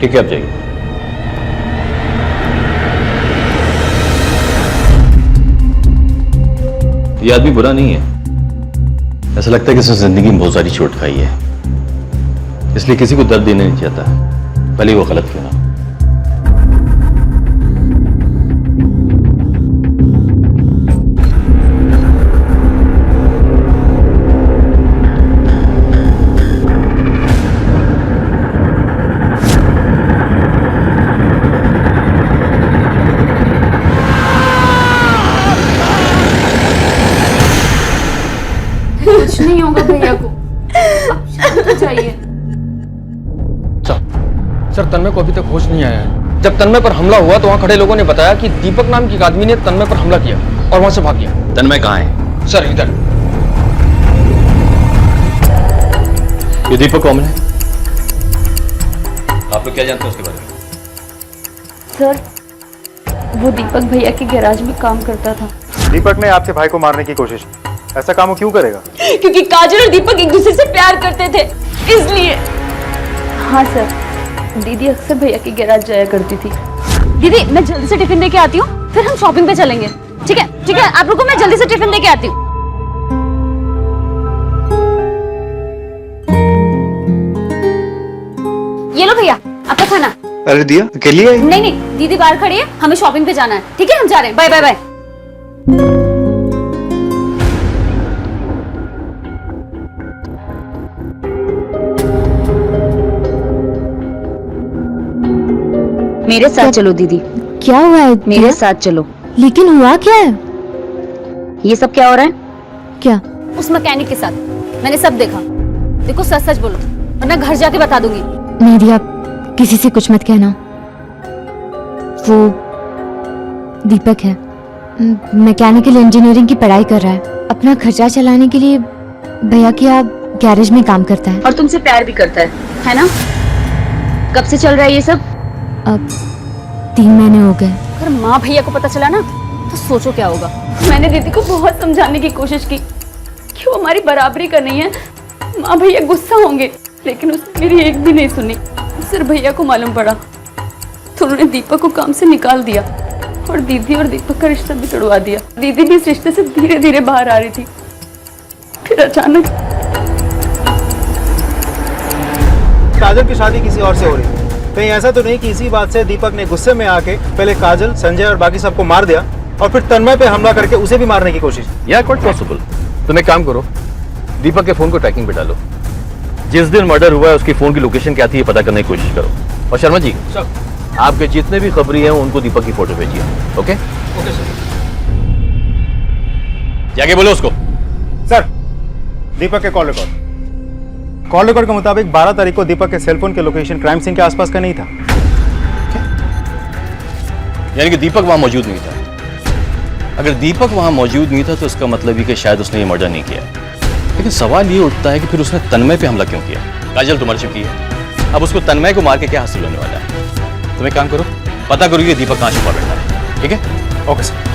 ठीक है, अब जाइए। ये आदमी बुरा नहीं है, ऐसा लगता है कि उसने जिंदगी में बहुत सारी चोट खाई है, इसलिए किसी को दर्द देना नहीं चाहता, भले वो गलत क्यों ना। कुछ नहीं होगा भैया को, आप शांत हो जाइए। सर तन्मय को अभी तक होश नहीं आया है। जब तन्मय पर हमला हुआ तो वहाँ खड़े लोगों ने बताया कि दीपक नाम की एक आदमी ने तन्मय पर हमला किया और वहां से भाग गया। तन्मय कहाँ है? सर इधर। ये दीपक कौन है? आप लोग क्या जानते हैं उसके बारे में? सर वो दीपक भैया के गैराज में काम करता था। दीपक ने आपके भाई को मारने की कोशिश की, ऐसा काम वो क्यों करेगा? क्योंकि काजल और दीपक एक दूसरे से प्यार करते थे, इसलिए। हाँ सर, दीदी अक्सर भैया के गैराज जाया करती थी। दीदी मैं जल्दी से टिफिन देके आती हूँ, फिर हम शॉपिंग पे चलेंगे। ठीक है ठीक है, आप रुको, मैं जल्दी से टिफिन देके आती हूँ। ये लो भैया आपका खाना। अरे दिया अकेली आई? नहीं नहीं, दीदी बाहर खड़ी है, हमें शॉपिंग पे जाना है। ठीक है हम जा रहे हैं, बाय बाय बाय। मेरे साथ चलो दीदी। क्या हुआ है? मेरे साथ चलो। लेकिन हुआ क्या है? ये सब क्या हो रहा है? क्या? उस मैकेनिक के साथ मैंने सब देखा। देखो सच सच बोलो वरना घर जाके बता दूंगी। नहीं दिया, किसी से कुछ मत कहना। वो दीपक है, मैकेनिकल इंजीनियरिंग की पढ़ाई कर रहा है, अपना खर्चा चलाने के लिए भैया के यहाँ गैरेज में काम करता है। और तुमसे प्यार भी करता है ना? कब से चल रहा है ये सब? अब 3 महीने हो गए। अगर माँ भैया को पता चला ना तो सोचो क्या होगा। मैंने दीदी को बहुत समझाने की कोशिश की कि वो हमारी बराबरी का नहीं है, माँ भैया गुस्सा होंगे, लेकिन उसने मेरी एक भी नहीं सुनी। सिर्फ भैया को मालूम पड़ा तो उन्होंने दीपक को काम से निकाल दिया और दीदी और दीपक का रिश्ता भी तोड़वा दिया। दीदी भी इस रिश्ते से धीरे धीरे बाहर आ रही थी, फिर अचानक काजल की शादी किसी और से हो रही है। कहीं ऐसा तो नहीं कि इसी बात से दीपक ने गुस्से में आके पहले काजल, संजय और बाकी सबको मार दिया और फिर तन्मय पे हमला करके उसे भी मारने की कोशिश? या क्वाइट पॉसिबल। तुम एक काम करो, दीपक के फोन को ट्रैकिंग पे डालो, जिस दिन मर्डर हुआ है उसकी फोन की लोकेशन क्या थी ये पता करने की कोशिश करो। और शर्मा जी आपके जितने भी खबरी हैं उनको दीपक की फोटो भेजिए। Okay okay sir. जाके बोलो उसको। सर दीपक के कॉल रिकॉर्ड के मुताबिक 12 तारीख को दीपक के सेलफोन के लोकेशन क्राइम सीन के आसपास का नहीं था। यानी कि दीपक वहां मौजूद नहीं था। अगर दीपक वहां मौजूद नहीं था तो इसका मतलब ये कि शायद उसने ये मर्डर नहीं किया। लेकिन सवाल ये उठता है कि फिर उसने तन्मय पे हमला क्यों किया? काजल तो मर चुकी है, अब उसको तन्मय को मार के क्या हासिल होने वाला है? तुम एक काम करो, पता करो ये दीपक कहां छुपा बैठा है, ठीक है? Okay sir.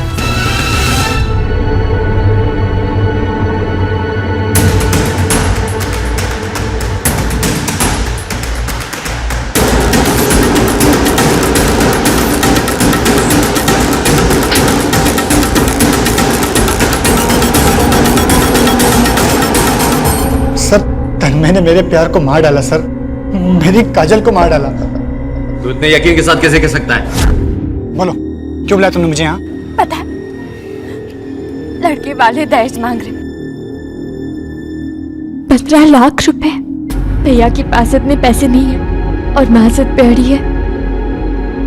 सर तन्मय ने मेरे प्यार को मार डाला सर, मेरी काजल को मार डाला। तू इतने यकीन के साथ कैसे कह सकता है? बोलो क्यों बुलाया तुमने मुझे यहाँ? पता है, लड़के वाले दहेज मांग रहे 15 लाख रुपए। भैया के पास इतने पैसे नहीं है और माँ से प्यारी है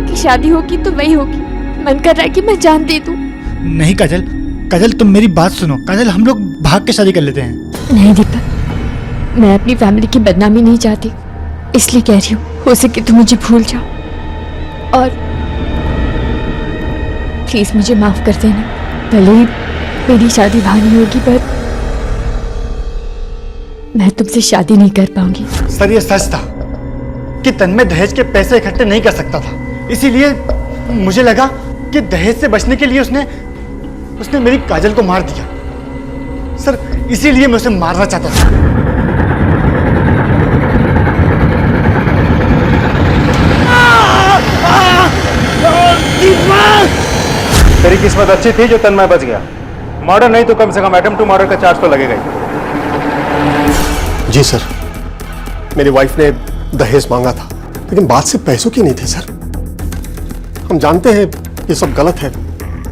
कि शादी होगी तो वही होगी। मन कर रहा है कि मैं जान दे दूं। नहीं काजल, काजल तुम मेरी बात सुनो। काजल हम लोग भाग के शादी कर लेते हैं। नहीं दीपक, मैं अपनी फैमिली की बदनामी नहीं चाहती, इसलिए कह रही हूँ हो सके तो मुझे भूल जाओ और प्लीज मुझे माफ कर देना। भले ही मेरी शादी वहां नहीं होगी पर मैं तुमसे शादी नहीं कर पाऊंगी। सर ये सच था कि तन्मय दहेज के पैसे इकट्ठे नहीं कर सकता था, इसीलिए मुझे लगा कि दहेज से बचने के लिए उसने मेरी काजल को मार दिया। सर इसीलिए मैं उसे मारना चाहता था। तेरी किस्मत अच्छी थी जो तन्मय बच गया। मर्डर नहीं तो कम से कम अटेम्प्ट टू मर्डर का चार्ज तो लगेगा ही। जी सर, मेरी वाइफ ने दहेज मांगा था, लेकिन बात से पैसों की नहीं थी सर। हम जानते हैं ये सब गलत है,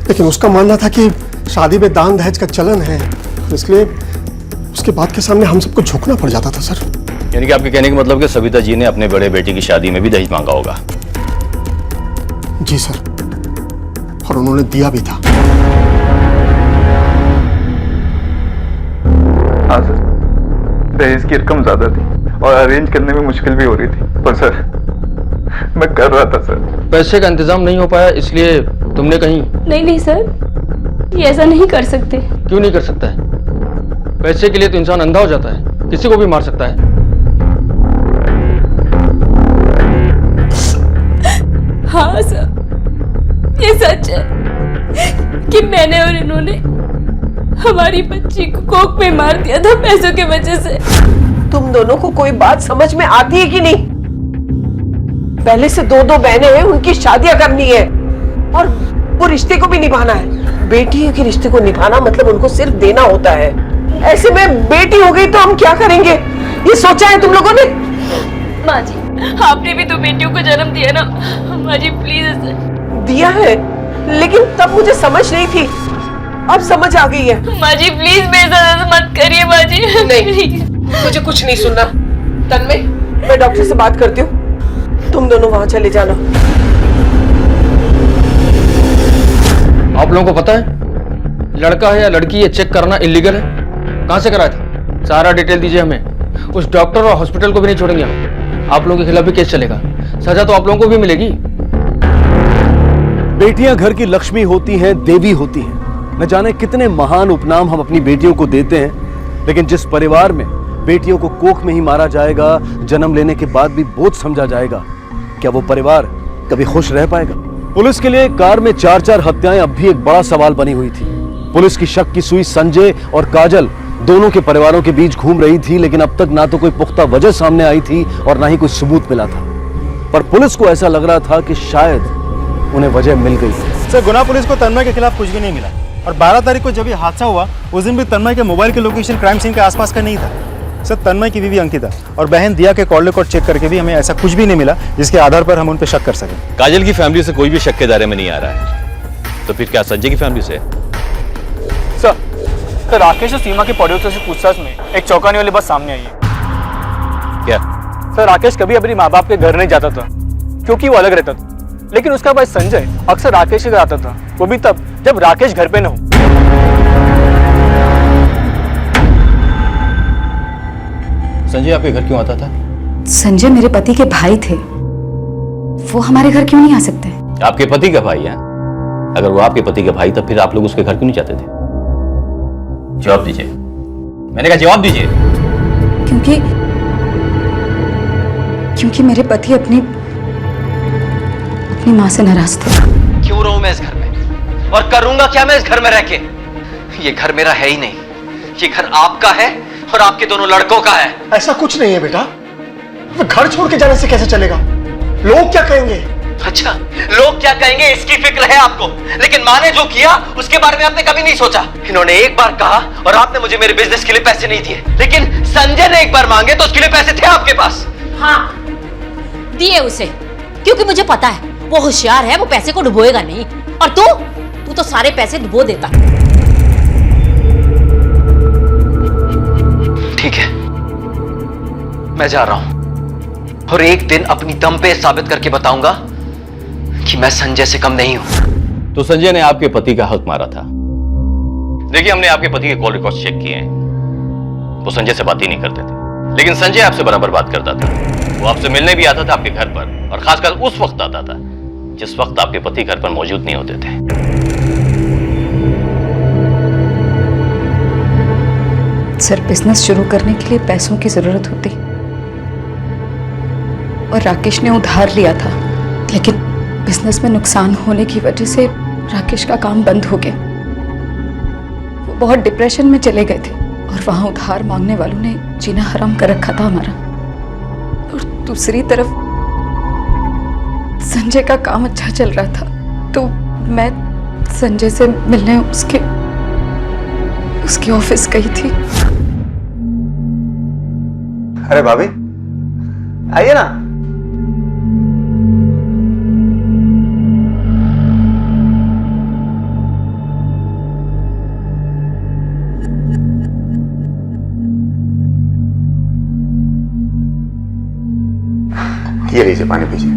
लेकिन उसका मानना था कि शादी में दान दहेज का चलन है, इसलिए उसके बात के सामने हम सबको झुकना पड़ जाता था सर। यानी कि आपके कहने का मतलब कि सविता जी ने अपने बड़े बेटे की शादी में भी दहेज मांगा होगा? जी सर, और उन्होंने दिया भी था। हाँ सर, दहेज की रकम ज्यादा थी और अरेंज करने में मुश्किल भी हो रही थी, पर सर मैं कर रहा था सर। पैसे का इंतजाम नहीं हो पाया इसलिए तुमने कहीं? नहीं सर, ये ऐसा नहीं कर सकते। क्यों नहीं कर सकता है? पैसे के लिए तो इंसान अंधा हो जाता है, किसी को भी मार सकता है। हाँ सर, ये सच है कि मैंने और इन्होंने हमारी बच्ची को कोक में मार दिया था पैसों के वजह से। तुम दोनों को कोई बात समझ में आती है कि नहीं? पहले से दो बहनें हैं, उनकी शादियां करनी है और वो रिश्ते को भी निभाना है। बेटियों के रिश्ते को निभाना मतलब उनको सिर्फ देना होता है। ऐसे में बेटी हो गई तो हम क्या करेंगे, ये सोचा है तुम लोगों ने? माँ जी, आपने भी तो बेटियों को जन्म दिया ना। माँ जी प्लीज। दिया है, लेकिन तब मुझे समझ नहीं थी, अब समझ आ गई है। माँ जी प्लीज बेइज्जत मत करिए माँ जी। नहीं, मुझे कुछ नहीं सुनना। तन्मय, मैं डॉक्टर से बात करती हूँ, तुम दोनों वहां चले जाना। आप लोगों को पता है लड़का है या लड़की ये चेक करना इलीगल है? कहां से कराया था? सारा डिटेल दीजिए हमें। उस डॉक्टर और हॉस्पिटल को भी नहीं छोड़ेंगे हम। आप लोगों के खिलाफ भी केस चलेगा, सजा तो आप लोगों को भी मिलेगी। बेटियां घर की लक्ष्मी होती हैं, देवी होती हैं। न जाने कितने महान उपनाम हम अपनी बेटियों को देते हैं, लेकिन जिस परिवार में बेटियों को कोख में ही मारा जाएगा, जन्म लेने के बाद भी बोझ समझा जाएगा, क्या वो परिवार कभी खुश रह पाएगा? पुलिस के लिए कार में 4-4 हत्याएं अब भी एक बड़ा सवाल बनी हुई थी। पुलिस की शक की सुई संजय और काजल दोनों के परिवारों के बीच घूम रही थी, लेकिन अब तक ना तो कोई पुख्ता वजह सामने आई थी और ना ही कोई सबूत मिला था। पर पुलिस को ऐसा लग रहा था कि शायद उन्हें वजह मिल गई। सर गुना पुलिस को तन्मय के खिलाफ कुछ भी नहीं मिला, और 12 तारीख को जब ये हादसा हुआ उस दिन भी तन्मय के मोबाइल के लोकेशन क्राइम सीन के आसपास का नहीं था। सर तन्मय की बीवी अंकिता और बहन दिया के कॉल रिकॉर्ड चेक करके भी हमें ऐसा कुछ भी नहीं मिला जिसके आधार पर हम उन पर शक कर सकें। काजल की फैमिली से कोई भी शक के दायरे में नहीं आ रहा है, तो फिर क्या संजय की फैमिली से? सर राकेश और सीमा के प्रोड्यूसर से पूछताछ में एक चौंकाने वाली बात सामने आई है। क्या? सर राकेश कभी अपने माँ बाप के घर नहीं जाता था क्योंकि वो अलग रहता था, लेकिन उसका भाई संजय अक्सर राकेश के घर आता था, वो भी तब जब राकेश घर पे न हो। संजय आपके घर क्यों आता था? संजय मेरे पति के भाई थे, वो हमारे घर क्यों नहीं आ सकते? आपके पति का भाई है? अगर वो आपके पति का भाई तब फिर आप लोग उसके घर क्यों नहीं जाते थे? जवाब दीजिए, मैंने कहा जवाब दीजिए। क्योंकि मेरे पति अपनी माँ से नाराज थे। क्यों रहूं मैं इस घर में, और करूंगा क्या मैं इस घर में रह के? ये घर मेरा है ही नहीं, ये घर आपका है और आपके दोनों लड़कों का है। ऐसा कुछ नहीं है बेटा, तो घर छोड़ के जाने से कैसे चलेगा? लोग क्या कहेंगे? अच्छा, लोग क्या कहेंगे इसकी फिक्र है आपको, लेकिन माँ ने जो किया उसके बारे में आपने कभी नहीं सोचा। इन्होंने एक बार कहा और आपने मुझे मेरे बिजनेस के लिए पैसे नहीं दिए, लेकिन संजय ने एक बार मांगे तो उसके लिए पैसे थे आपके पास। हाँ, दिए उसे, क्योंकि मुझे पता है वो होशियार है, वो पैसे को डुबोएगा नहीं। और तू तो सारे पैसे डुबो देता। ठीक है, मैं जा रहा हूं और एक दिन अपनी दम पे साबित करके बताऊंगा कि मैं संजय से कम नहीं हूं। तो संजय ने आपके पति का हक मारा था। देखिए, हमने आपके पति के कॉल रिकॉर्ड्स चेक किए हैं, वो संजय से बात ही नहीं करते थे, लेकिन संजय आपसे बराबर बात करता था। वो आपसे मिलने भी आता था आपके घर पर, और खासकर उस वक्त आता था जिस वक्त आपके पति घर पर मौजूद नहीं होते थे। सर, बिजनेस शुरू करने के लिए पैसों की जरूरत होती और राकेश ने उधार लिया था, लेकिन बिजनेस में नुकसान होने की वजह से राकेश का काम बंद हो गया। वो बहुत डिप्रेशन में चले गए थे और वहां उधार मांगने वालों ने जीना हराम कर रखा था हमारा। और दूसरी तरफ संजय का काम अच्छा चल रहा था, तो मैं संजय से मिलने उसके ऑफिस गई थी। अरे भाभी, आइए ना। ये लीजिए, पानी पीजिए।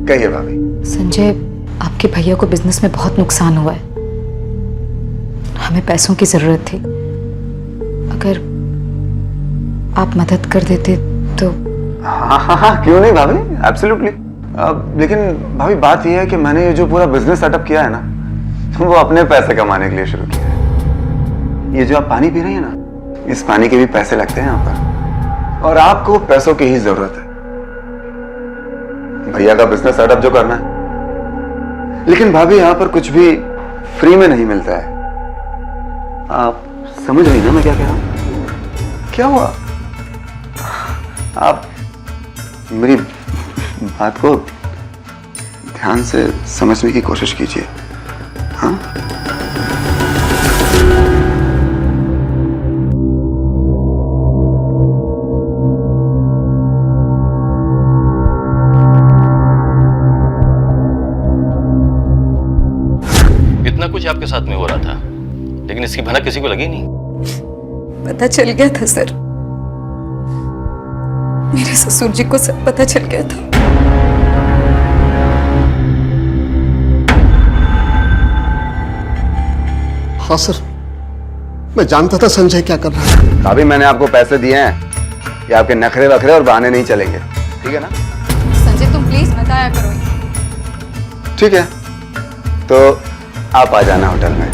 कहिए भाभी। संजय, आपके भैया को बिजनेस में बहुत नुकसान हुआ है, हमें पैसों की जरूरत थी। अगर आप मदद कर देते तो। हाँ, क्यों नहीं भाभी, एब्सोल्युटली। लेकिन भाभी, बात यह है कि मैंने ये जो पूरा बिजनेस सेटअप किया है ना, वो अपने पैसे कमाने के लिए शुरू किया है। ये जो आप पानी पी रही है ना, इस पानी के भी पैसे लगते हैं यहाँ पर, और आपको पैसों की ही जरूरत है भैया का बिजनेस सेटअप जो करना है। लेकिन भाभी, यहाँ पर कुछ भी फ्री में नहीं मिलता है। आप समझ रही ना मैं क्या कह रहा हूं? क्या हुआ? आप मेरी बात को ध्यान से समझने की कोशिश कीजिए। हाँ, इतना कुछ आपके साथ में हो रहा था, लेकिन इसकी भनक किसी को लगी नहीं। पता चल गया था सर, मेरे ससुर जी को सब पता चल गया था। हाँ सर, मैं जानता था संजय क्या कर रहा है। भाभी, मैंने आपको पैसे दिए हैं, ये आपके नखरे वखरे और बहाने नहीं चलेंगे, ठीक है ना? संजय, तुम प्लीज मत आया करो। ठीक है, तो आप आ जाना होटल में,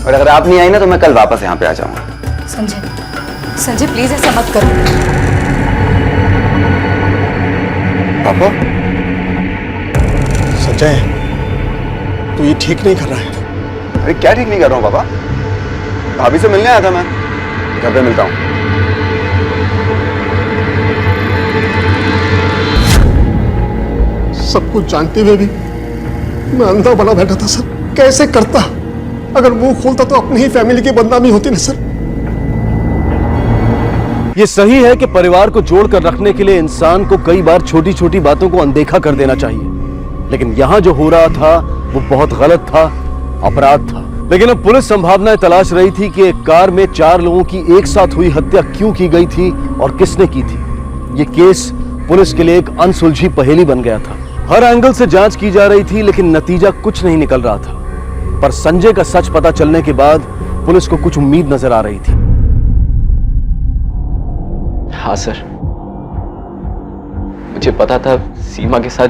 और अगर आप नहीं आई ना तो मैं कल वापस यहाँ पे आ जाऊंगा। संजय प्लीज ऐसा मत करो। पापा, संजय तू ये ठीक नहीं कर रहा है। अरे क्या ठीक नहीं कर रहा हूँ पापा? भाभी से मिलने आया था मैं, घर पे मिलता हूँ। सब कुछ जानते हुए भी मैं अंधा बना बैठा था सर। कैसे करता? अगर मुंह खोलता तो अपनी ही फैमिली की बदनामी होती ना सर। ये सही है कि परिवार को जोड़कर रखने के लिए इंसान को कई बार छोटी छोटी बातों को अनदेखा कर देना चाहिए, लेकिन यहां जो हो रहा था वो बहुत गलत था, अपराध था। लेकिन अब पुलिस संभावनाएं तलाश रही थी कि एक कार में 4 लोगों की एक साथ हुई हत्या क्यों की गई थी और किसने की थी। ये केस पुलिस के लिए एक अनसुलझी पहेली बन गया था। हर एंगल से जांच की जा रही थी, लेकिन नतीजा कुछ नहीं निकल रहा था। पर संजय का सच पता चलने के बाद पुलिस को कुछ उम्मीद नजर आ रही थी। हाँ सर, मुझे पता था सीमा के साथ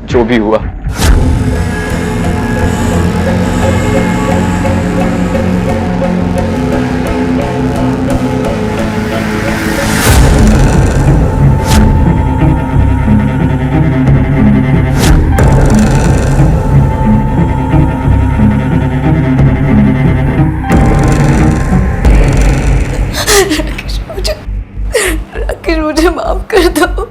जो भी हुआ राकेश मुझे माफ कर दो,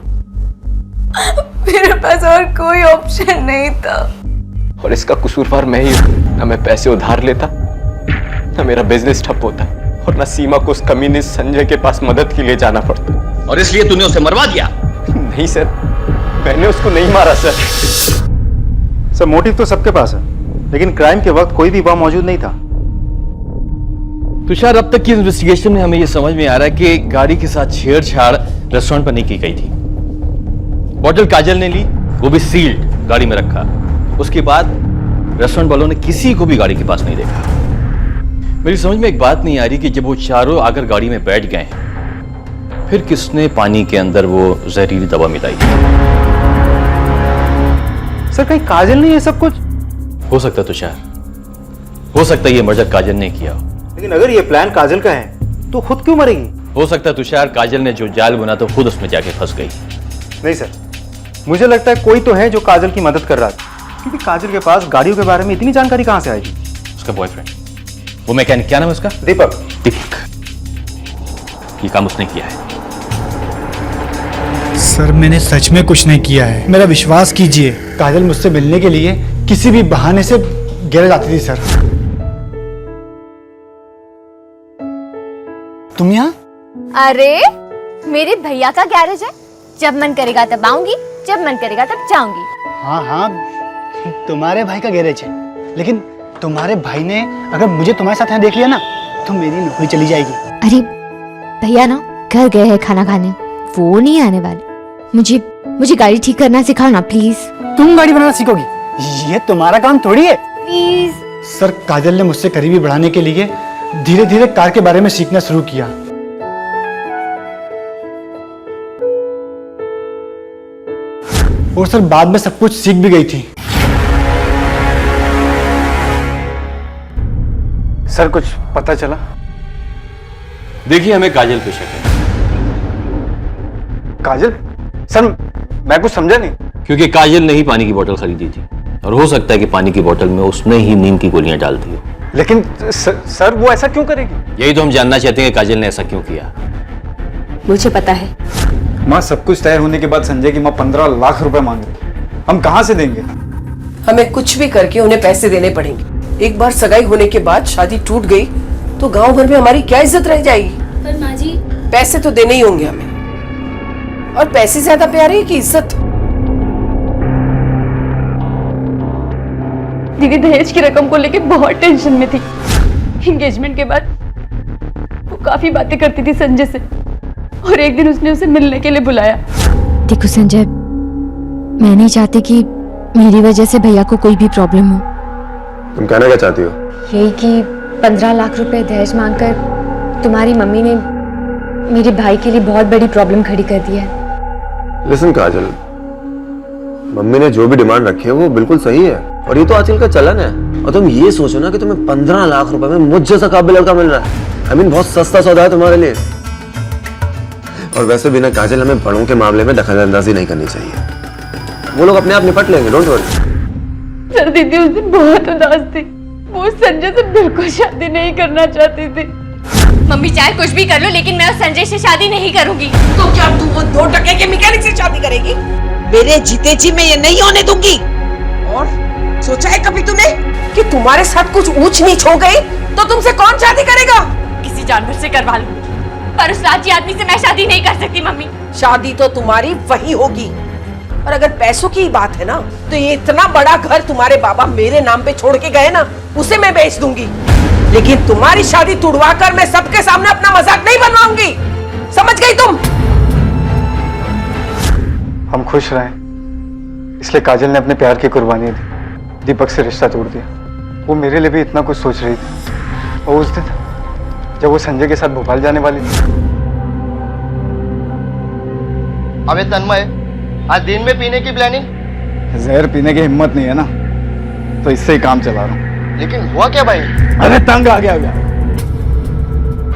मेरे पास और कोई ऑप्शन नहीं था। और इसका कसूरवार मैं ही हूं। ना मैं पैसे उधार लेता, ना मेरा बिजनेस ठप होता, और ना सीमा को उस कमीने संजय के पास मदद के लिए जाना पड़ता। और इसलिए तूने उसे मरवा दिया? नहीं सर, मैंने उसको नहीं मारा सर। सर मोटिव तो सबके पास है, लेकिन क्राइम के वक्त कोई भी वहां मौजूद नहीं था। तुषार, अब तक की इन्वेस्टिगेशन में हमें यह समझ में आ रहा है कि गाड़ी के साथ छेड़छाड़ रेस्टोरेंट पर नहीं की गई थी। बॉटल काजल ने ली, वो भी सील्ड गाड़ी में रखा। उसके बाद रेस्टोरेंट वालों ने किसी को भी गाड़ी के पास नहीं देखा। मेरी समझ में एक बात नहीं आ रही कि जब वो चारों आकर गाड़ी में बैठ गए, फिर किसने पानी के अंदर वो जहरीली दवा मिलाई? सर कहीं काजल ने ये सब कुछ? हो सकता है तुषार, हो सकता है ये मर्डर काजल ने किया हो। लेकिन अगर ये प्लान काजल का है तो खुद क्यों मरेगी? हो सकता है तुषार, काजल ने जो जाल बुना तो खुद उसमें जाके फंस गई। नहीं सर, मुझे लगता है कोई तो है जो काजल की मदद कर रहा था, क्योंकि काजल के पास गाड़ियों के बारे में इतनी जानकारी कहां से आएगी? उसका बॉयफ्रेंड, वो मैकेनिक, क्या नाम है उसका? दीपक। दीपक, ये काम उसने किया है। सर मैंने सच में कुछ नहीं किया है, मेरा विश्वास कीजिए। काजल मुझसे मिलने के लिए किसी भी बहाने से गैरेज आती थी सर। तुम यहाँ? अरे मेरे भैया का गैरेज है, जब मन करेगा तब आऊंगी, जब मन करेगा तब जाऊंगी। हाँ हाँ, तुम्हारे भाई का गैरेज है, लेकिन तुम्हारे भाई ने अगर मुझे तुम्हारे साथ यहाँ देख लिया ना तो मेरी नौकरी चली जाएगी। अरे भैया ना घर गए हैं खाना खाने, वो नहीं आने वाले। मुझे गाड़ी ठीक करना सिखाओ ना प्लीज। तुम गाड़ी बनाना सीखोगी? ये तुम्हारा काम थोड़ी है। प्लीज। सर काजल ने मुझसे करीबी बढ़ाने के लिए धीरे धीरे कार के बारे में सीखना शुरू किया। और सर बाद में सब कुछ सीख भी गई थी। सर कुछ पता चला? देखिए, हमें काजल पे शक है। काजल? सर मैं कुछ समझा नहीं। क्योंकि काजल ने ही पानी की बोतल खरीदी थी, और हो सकता है कि पानी की बोतल में उसने ही नीम की गोलियां डाल दी हो। लेकिन सर वो ऐसा क्यों करेगी? यही तो हम जानना चाहते हैं कि काजल ने ऐसा क्यों किया। मुझे पता है। माँ, सब कुछ तय होने के बाद संजय की माँ 15 लाख रुपए मांग रही, हम कहाँ से देंगे? हमें कुछ भी करके उन्हें पैसे देने पड़ेंगे। एक बार सगाई होने के बाद शादी टूट गई तो गांव भर में हमारी क्या इज्जत रह जाएगी? पर माँ जी, पैसे तो देने ही होंगे हमें, और पैसे ज्यादा प्यारे है कि इज्जत? दीदी दहेज की रकम को लेके बहुत टेंशन में थी। एंगेजमेंट के बाद वो काफी बातें करती थी संजय से, और एक दिन उसने उसे मिलने के लिए बुलाया। देखो संजय, मैं नहीं चाहती कि मेरी वजह से भैया को कोई भी प्रॉब्लम हो। तुम कहना क्या चाहती हो? यही कि 15 लाख रुपए दहेज मांगकर तुम्हारी मम्मी ने मेरे भाई के लिए बहुत बड़ी प्रॉब्लम खड़ी कर दी है। लिसन काजल, मम्मी ने जो भी डिमांड रखी है वो बिल्कुल सही है, और ये तो आजकल का चलन है। और तुम ये सोचो ना कि तुम्हें 15 लाख रुपए में मुझ जैसा काबिल लड़का मिल रहा है। I mean, बहुत सस्ता सौदा है तुम्हारे लिए। और वैसे भी ना काजल, हमें बड़ों के मामले में दखलंदाजी नहीं करनी चाहिए। वो लोग अपने आप निपट लेंगे, डोंट वरी। सर दीदी उस दिन बहुत उदास थी, वो संजय से बिल्कुल शादी नहीं करना चाहती थी। मम्मी चाहे कुछ भी कर लो, लेकिन मैं उस संजय से शादी नहीं करूंगी। तो क्या तू वो 2 टके के मैकेनिक से शादी करेगी? मेरे जीते जी मैं ये नहीं होने दूंगी। और सोचा है कभी तूने कि तुम्हारे साथ कुछ ऊंच नीच हो गई तो तुमसे कौन शादी करेगा? किसी जानवर से करवा लूं, पर उस राजी आदमी से मैं शादी नहीं कर सकती मम्मी। शादी तो तुम्हारी वही होगी। और अगर पैसों की बात है ना, तो ये इतना बड़ा घर तुम्हारे बाबा मेरे नाम पे छोड़ के गए ना, उसे मैं बेच दूंगी। लेकिन तुम्हारी शादी तुड़वा कर मैं सबके सामने अपना मजाक नहीं बनवाऊंगी। समझ गई तुम? हम खुश रहें, इसलिए काजल ने अपने प्यार की कुर्बानी दी, दीपक से रिश्ता तोड़ दिया। वो मेरे लिए भी इतना कुछ सोच रही थी, और उस दिन जब वो संजय के साथ भोपाल जाने वाली थी। अबे तन्मय, आज दिन में पीने की प्लानिंग? जहर पीने की हिम्मत नहीं है ना, तो इससे ही काम चला रहा हूँ। लेकिन हुआ क्या भाई? अरे तंग आ गया यार,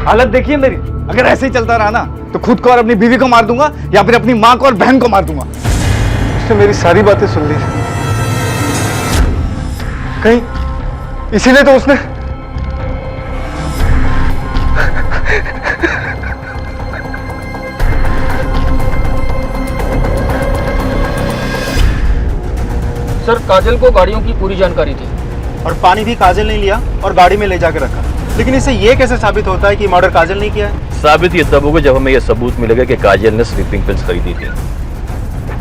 हालत देखिए मेरी। अगर ऐसे ही चलता रहा ना तो खुद को और अपनी बीवी को मार दूंगा या फिर अपनी माँ को और बहन को मार दूंगा। उसने मेरी सारी बातें सुन ली, कहीं इसीलिए तो उसने सर काजल को गाड़ियों की पूरी जानकारी थी और पानी भी काजल ने लिया और गाड़ी में ले जाकर रखा। लेकिन इससे ये कैसे साबित होता है कि मर्डर काजल ने किया है? साबित ये तब होगा जब हमें यह सबूत मिलेगा कि काजल ने स्लीपिंग पिल्स खरीदी थी।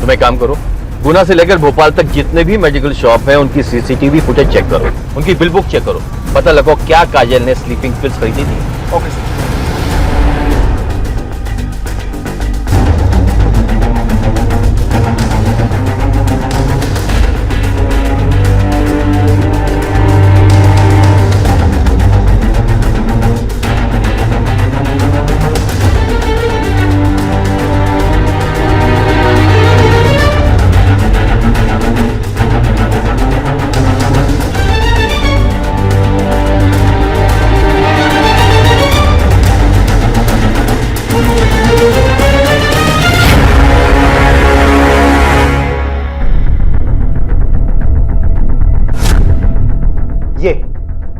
तुम एक काम करो, गुना से लेकर भोपाल तक जितने भी मेडिकल शॉप हैं उनकी सीसीटीवी फुटेज चेक करो, उनकी बिल बुक चेक करो, पता लगाओ क्या काजल ने स्लीपिंग पिल्स खरीदी थी। Okay sir.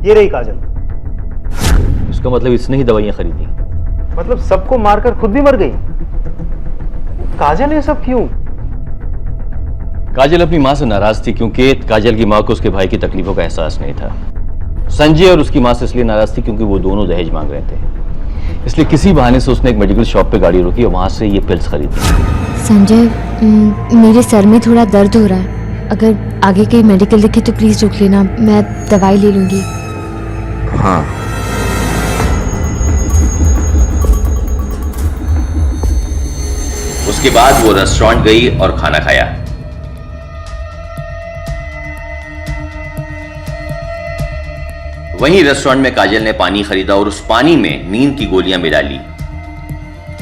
ये रही काजल। इसका मतलब इसने ही दवाइयां खरीदी? मतलब सबको मारकर खुद भी मर गई? काजल ये सब क्यों? काजल अपनी मां से नाराज थी क्योंकि काजल की मां को उसके भाई की तकलीफों का एहसास नहीं था। संजय और उसकी मां से इसलिए नाराज थी क्योंकि वो दोनों दहेज मांग रहे थे। इसलिए किसी बहाने से उसने एक मेडिकल शॉप पे गाड़ी रोकी और वहां से ये पिल्स खरीदी। संजय, मेरे सर में थोड़ा दर्द हो रहा है, अगर आगे कहीं मेडिकल दिखे तो प्लीज रोक लेना, मैं दवाई ले लूंगी। हाँ। उसके बाद वो रेस्टोरेंट गई और खाना खाया। वहीं रेस्टोरेंट में काजल ने पानी खरीदा और उस पानी में नींद की गोलियां मिला ली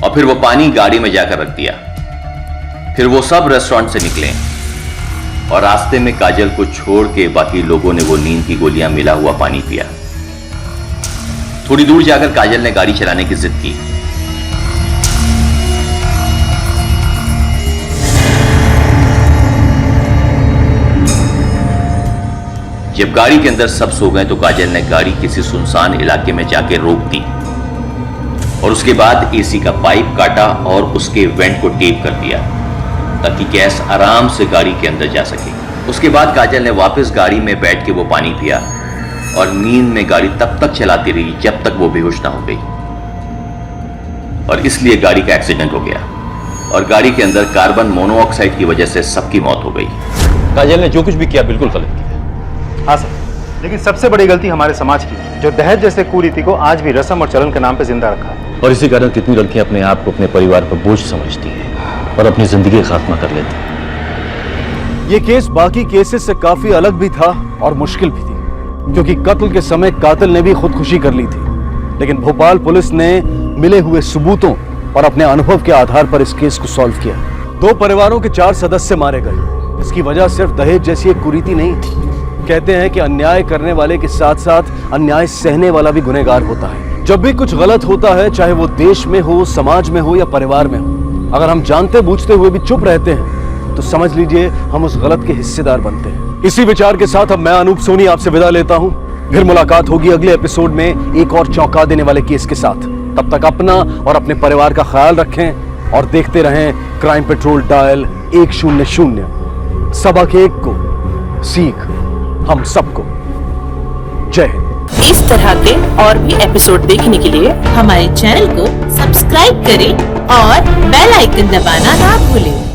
और फिर वो पानी गाड़ी में जाकर रख दिया। फिर वो सब रेस्टोरेंट से निकले और रास्ते में काजल को छोड़ के बाकी लोगों ने वो नींद की गोलियां मिला हुआ पानी पिया। थोड़ी दूर जाकर काजल ने गाड़ी चलाने की जिद की। जब गाड़ी के अंदर सब सो गए तो काजल ने गाड़ी किसी सुनसान इलाके में जाके रोक दी और उसके बाद एसी का पाइप काटा और उसके वेंट को टेप कर दिया ताकि गैस आराम से गाड़ी के अंदर जा सके। उसके बाद काजल ने वापस गाड़ी में बैठ के वो पानी पिया और नींद में गाड़ी तब तक चलाती रही जब तक वो बेहोश ना हो गई और इसलिए गाड़ी का एक्सीडेंट हो गया और गाड़ी के अंदर कार्बन मोनोऑक्साइड की वजह से सबकी मौत हो गई। काजल ने जो कुछ भी किया बिल्कुल गलत किया। हाँ सर, लेकिन सबसे बड़ी गलती हमारे समाज की, जो दहेज जैसे कुरीति को आज भी रस्म और चलन के नाम पे जिंदा रखा है। और इसी कारण कितनी लड़कियां अपने आप को अपने परिवार पर बोझ समझती हैं और अपनी जिंदगी का खात्मा कर लेती हैं। ये केस बाकी केसेस से काफी अलग भी था और मुश्किल भी थी क्योंकि कत्ल के समय कातिल ने भी खुदकुशी कर ली थी, लेकिन भोपाल पुलिस ने मिले हुए सबूतों और अपने अनुभव के आधार पर इस केस को सॉल्व किया। 2 परिवारों के 4 सदस्य मारे गए। इसकी वजह सिर्फ दहेज जैसी एक कुरीति नहीं थी। कहते हैं कि अन्याय करने वाले के साथ साथ अन्याय सहने वाला भी गुनहगार होता है। जब भी कुछ गलत होता है, चाहे वो देश में हो, समाज में हो या परिवार में हो, अगर हम जानते बूझते हुए भी चुप रहते हैं तो समझ लीजिए हम उस गलत के हिस्सेदार बनते हैं। इसी विचार के साथ अब मैं अनूप सोनी आपसे विदा लेता हूं। फिर मुलाकात होगी अगले एपिसोड में एक और चौंका देने वाले केस के साथ। तब तक अपना और अपने परिवार का ख्याल रखें और देखते रहें क्राइम पेट्रोल डायल 100। सबक एक को सीख हम सबको। जय हिंद। इस तरह के और भी एपिसोड देखने के लिए हमारे चैनल को सब्सक्राइब करें और बेल आइकन दबाना ना भूलें।